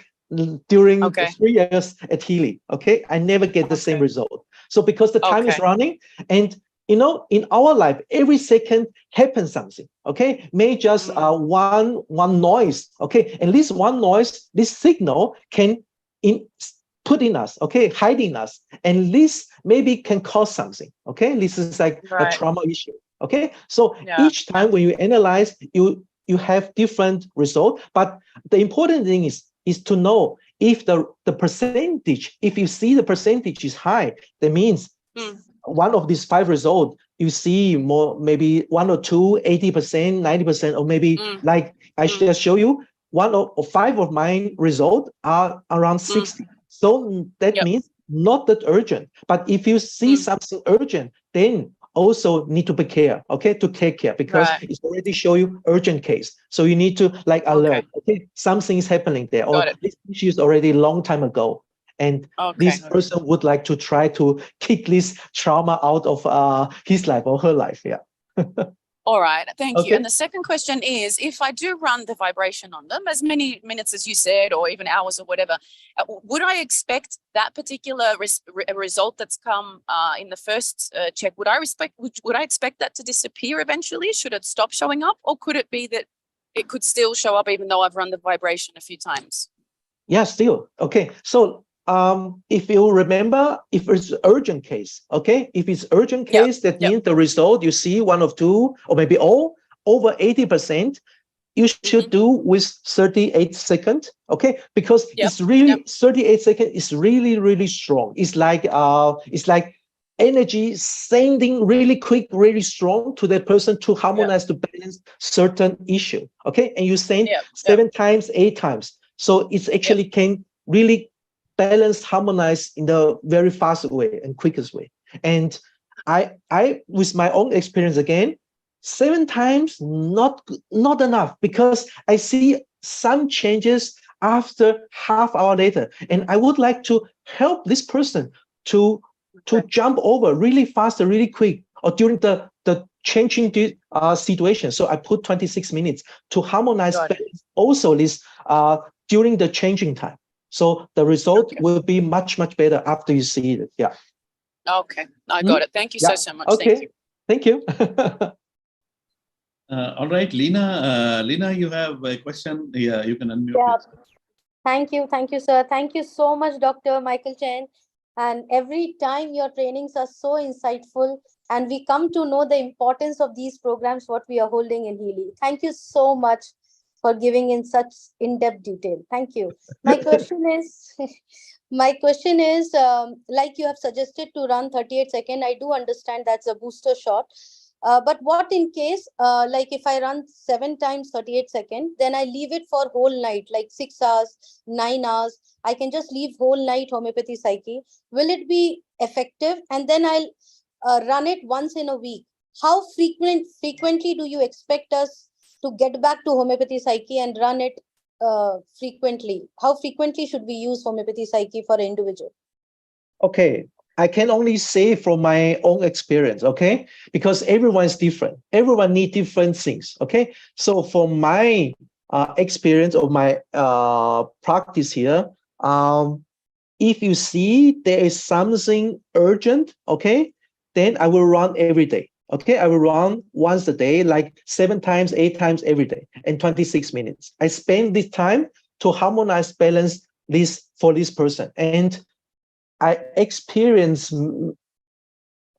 during 3 years at Healy. Okay, I never get the same result. So because the time is running, and you know, in our life, every second happens something. Okay, may just one noise. Okay, at least one noise, this signal can put in us. Okay, hide in us, and this maybe can cause something. Okay, this is like a trauma issue. Okay, so each time when you analyze, you have different results. But the important thing is to know if the percentage, if you see the percentage is high, that means one of these 5 results, you see more, maybe 1 or 2, 80%, 90%, or maybe like I just show you, 1 or 5 of my results are around 60. So that means not that urgent. But if you see something urgent, then also need to be care, okay, to take care, because it's already show you urgent case. So you need to like alert, okay, something is happening there, or this issue is already long time ago. And this person would like to try to kick this trauma out of his life or her life. Yeah. All right, thank you. And the second question is, if I do run the vibration on them, as many minutes as you said, or even hours or whatever, would I expect that particular result that's come in the first check, would I expect that to disappear eventually? Should it stop showing up? Or could it be that it could still show up even though I've run the vibration a few times? Yeah, still. Okay, so if you remember, if it's urgent case, okay, if it's urgent case, that means the result you see 1 of 2 or maybe all over 80%, you should do with 38 seconds, okay, because it's really 38 seconds is really strong. It's like energy sending really quick, really strong to that person to harmonize, to balance certain issue, okay, and you send 7 times, 8 times, so it's actually can really balance, harmonize in the very fast way and quickest way. And I with my own experience again, 7 times not enough, because I see some changes after half hour later, and I would like to help this person to jump over really fast, really quick, or during the changing situation. So I put 26 minutes to harmonize also this during the changing time. So the result will be much better after you see it. Yeah. Okay, I got it. Thank you so much. Okay. Thank you. All right, Lena. Lena, you have a question. Yeah, you can unmute. Yeah. Thank you, sir. Thank you so much, Dr. Michael Chen. And every time your trainings are so insightful, and we come to know the importance of these programs, what we are holding in Healy. Thank you so much for giving in such in-depth detail. Thank you. My question is, like you have suggested to run 38 seconds. I do understand that's a booster shot. But what in case, like if I run 7 times 38 seconds, then I leave it for whole night, like 6 hours, 9 hours. I can just leave whole night homeopathy psyche. Will it be effective? And then I'll run it once in a week. How frequently do you expect us to get back to homeopathy psyche and run it frequently? How frequently should we use homeopathy psyche for an individual? Okay, I can only say from my own experience, okay? Because everyone is different. Everyone needs different things, okay? So from my experience of my practice here, if you see there is something urgent, okay, then I will run every day. Okay, I will run once a day, like 7 times, 8 times every day, and 26 minutes. I spend this time to harmonize, balance this for this person. And I experienced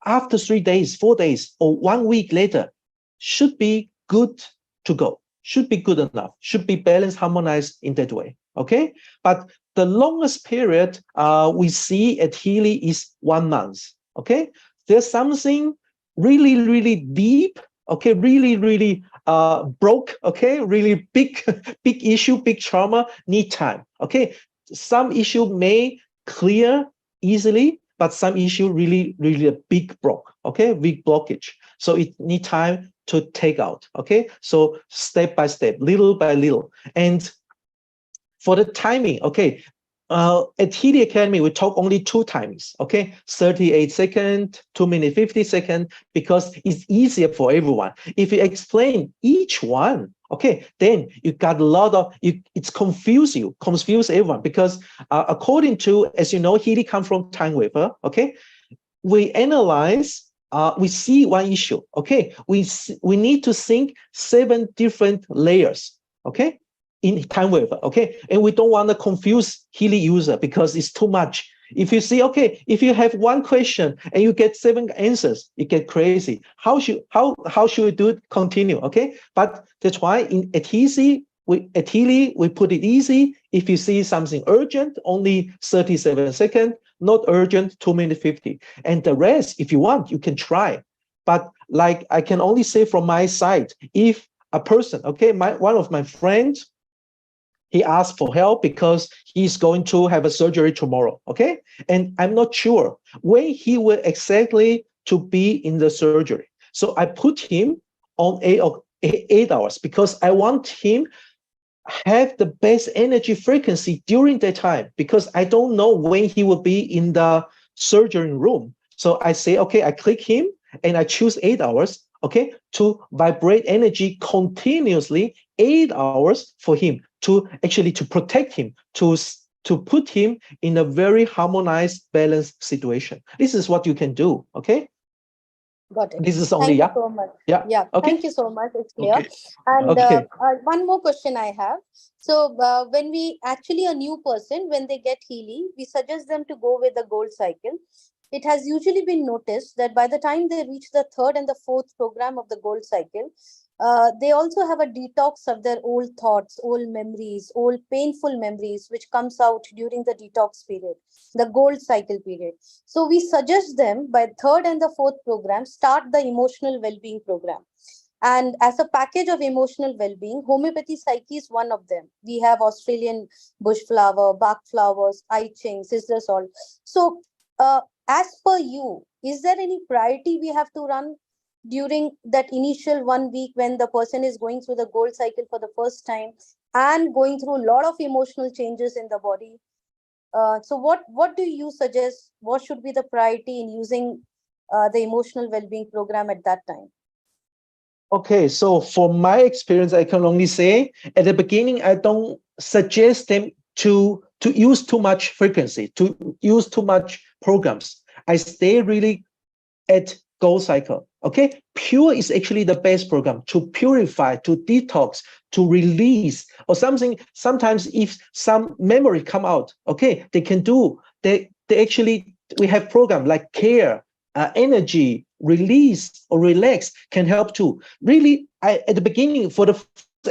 after 3 days, 4 days, or 1 week later, should be good to go, should be good enough, should be balanced, harmonized in that way. Okay, but the longest period we see at Healy is 1 month. Okay, there's something really, really deep. Okay, really broke. Okay, really big issue, big trauma, need time. Okay, some issue may clear easily, but some issue really a big block. Okay, big blockage. So it need time to take out. Okay, so step by step, little by little. And for the timing, okay, at Healy Academy, we talk only 2 times, okay, 38 seconds, 2 minutes, 50 seconds, because it's easier for everyone. If you explain each one, okay, then you got a lot of, it's confuse everyone, because according to, as you know, Healy come from time waver, okay, we analyze, we see one issue, okay, we need to think 7 different layers, okay, in time waver, okay? And we don't want to confuse Healy user because it's too much. If you see, okay, if you have 1 question and you get 7 answers, you get crazy. How should we do it? Continue, okay? But that's why at Healy, we put it easy. If you see something urgent, only 37 seconds, not urgent, 2 minutes 50. And the rest, if you want, you can try. But like I can only say from my side, if a person, okay, one of my friends, he asked for help because he's going to have a surgery tomorrow, okay? And I'm not sure when he will exactly to be in the surgery. So I put him on 8 hours because I want him have the best energy frequency during that time, because I don't know when he will be in the surgery room. So I say, okay, I click him and I choose 8 hours, okay, to vibrate energy continuously 8 hours for him, to actually to protect him, to put him in a very harmonized, balanced situation. This is what you can do, okay? Got it. This is only, Thank you so much. Yeah. Okay. Thank you so much. It's clear. Okay. And Okay. one more question I have. So when we actually a new person, when they get Healy, we suggest them to go with the gold cycle. It has usually been noticed that by the time they reach the 3rd and the 4th program of the gold cycle, they also have a detox of their old thoughts, old memories, old painful memories, which comes out during the detox period, the gold cycle period. So we suggest them by 3rd and the 4th program, start the emotional well-being program. And as a package of emotional well-being, homeopathy psyche is one of them. We have Australian bush flower, Bach flowers, I Ching, sister salt. So as per you, is there any priority we have to run during that initial 1 week when the person is going through the gold cycle for the first time and going through a lot of emotional changes in the body? So what do you suggest? What should be the priority in using the emotional well-being program at that time? Okay, so for my experience, I can only say at the beginning, I don't suggest them to use too much frequency, to use too much programs. I stay really at gold cycle. Okay, pure is actually the best program to purify, to detox, to release, or something. Sometimes if some memory come out, okay, they can do. They actually, we have program like care, energy, release or relax can help too. Really, at the beginning for the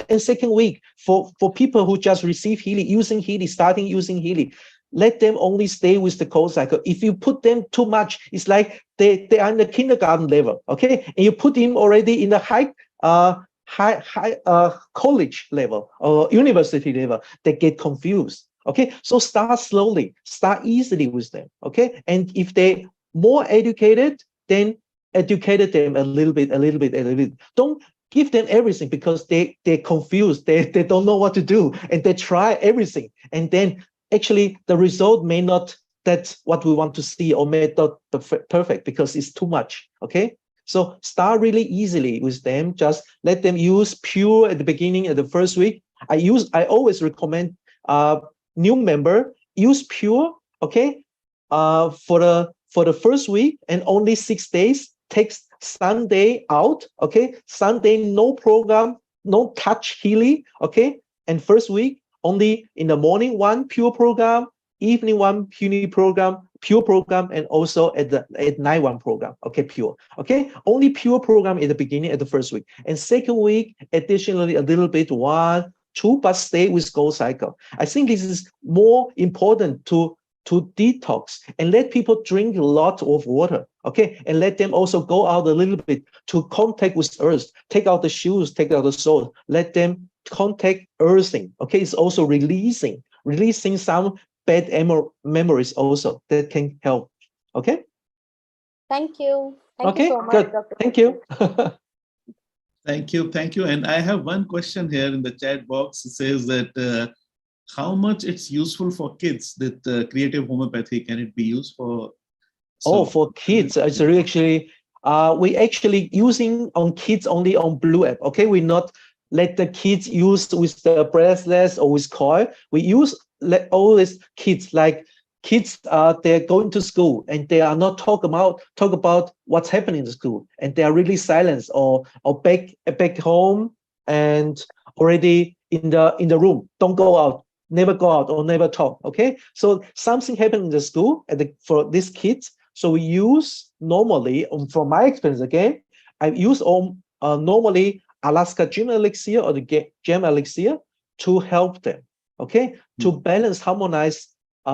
and second week for people who just receive Healy, using Healy, starting using Healy, let them only stay with the cold cycle. If you put them too much, it's like they are in the kindergarten level, okay? And you put them already in the high college level or university level, they get confused, okay? So start slowly, start easily with them, okay? And if they more educated, then educated them a little bit. Don't give them everything because they're confused. They don't know what to do and they try everything. And then actually the result may not that's what we want to see or may not perfect because it's too much, okay? So start really easily with them. Just let them use pure at the beginning, at the first week. I always recommend new member, use pure, okay? For the first week and only 6 days, take Sunday out, okay? Sunday, no program, no touch Healy, okay? And first week, Only in the morning, one pure program, evening one pure program, and also at night one program. Okay, pure. Okay, only pure program at the beginning, at the first week, and second week additionally a little bit 1, 2, but stay with gold cycle. I think this is more important to detox and let people drink a lot of water. Okay, and let them also go out a little bit to contact with earth. Take out the shoes, take out the salt. Let them contact earthing. Okay, it's also releasing some bad memories also that can help. Okay. Thank you. Thank Okay, you so much, good. Dr. Thank you. Thank you. And I have one question here in the chat box. It says that how much it's useful for kids, that creative homeopathy, can it be used for? For kids, it's really actually, we actually using on kids only on Blue app. Okay, we not let the kids use with the bracelets or with coil. We use let all these kids, like kids, they're going to school and they are not talk about what's happening in the school, and they are really silent or back home and already in the room. Don't go out, never go out or never talk. Okay, so something happened in the school for these kids. So we use normally, from my experience again, I use normally Alaska gem elixir or the gem elixir to help them. Okay, to balance, harmonize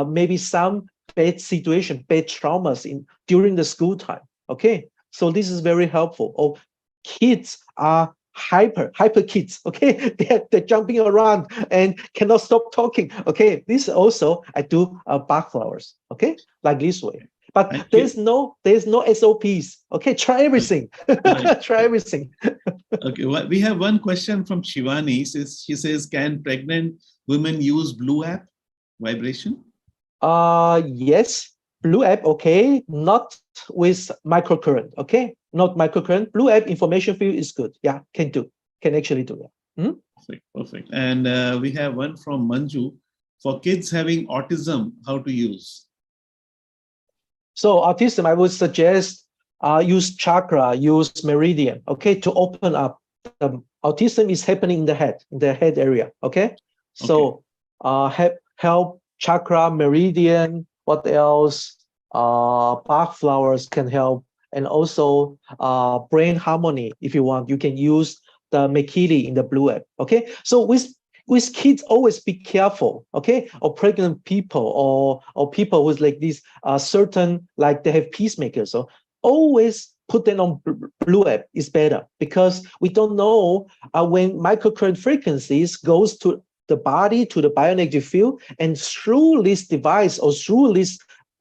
maybe some bad situation, bad traumas during the school time. Okay, so this is very helpful. Or kids are hyper kids. Okay, they're jumping around and cannot stop talking. Okay, this also I do bark flowers. Okay, like this way. But there's no SOPs. Okay, try everything. Try everything. Okay, well, we have one question from Shivani. She says, can pregnant women use Blue app vibration? Yes, Blue app, okay, not with microcurrent. Okay, not microcurrent. Blue app information field is good. Yeah, can actually do that. Perfect. And we have one from Manju. For kids having autism, how to use? So autism, I would suggest use chakra, use meridian, okay, to open up. Autism is happening in the head area, okay? So help chakra, meridian, what else? Bark flowers can help, and also brain harmony. If you want, you can use the Micheal in the Blue app, okay? So with kids, always be careful, okay? Or pregnant people or people with like these certain, like they have peacemakers. So always put them on Blue app is better, because we don't know when microcurrent frequencies goes to the body, to the bioenergetic field, and through this device or through these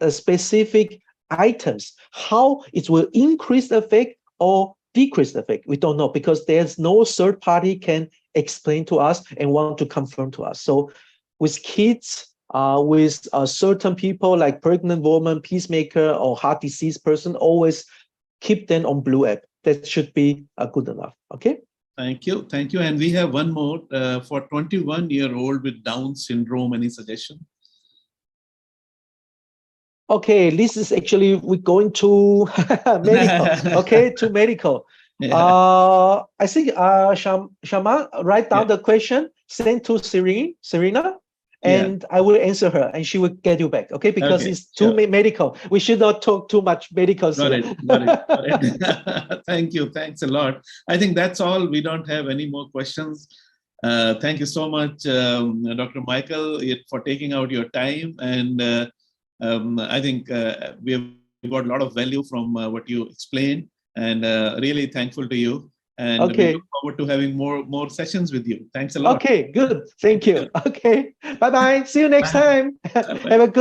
specific items, how it will increase the effect or decrease the effect. We don't know, because there's no third party can explain to us and want to confirm to us. So with kids, with certain people like pregnant woman, peacemaker, or heart disease person, always keep them on Blue app. That should be good enough. Okay. Thank you. And we have one more for 21-year-old with Down syndrome. Any suggestion? Okay, this is actually, we're going to medical. Okay, to medical. Yeah. I think Shaman, write down the question, send to Serena, and I will answer her, and she will get you back. Okay, because it's too medical. We should not talk too much medical. Got it. Thank you. Thanks a lot. I think that's all. We don't have any more questions. Thank you so much, Dr. Micheal, for taking out your time. And I think we have got a lot of value from what you explained, and really thankful to you. And we look forward to having more sessions with you. Thanks a lot. Okay, good. Thank you. Okay, bye-bye. See you next time. Have a good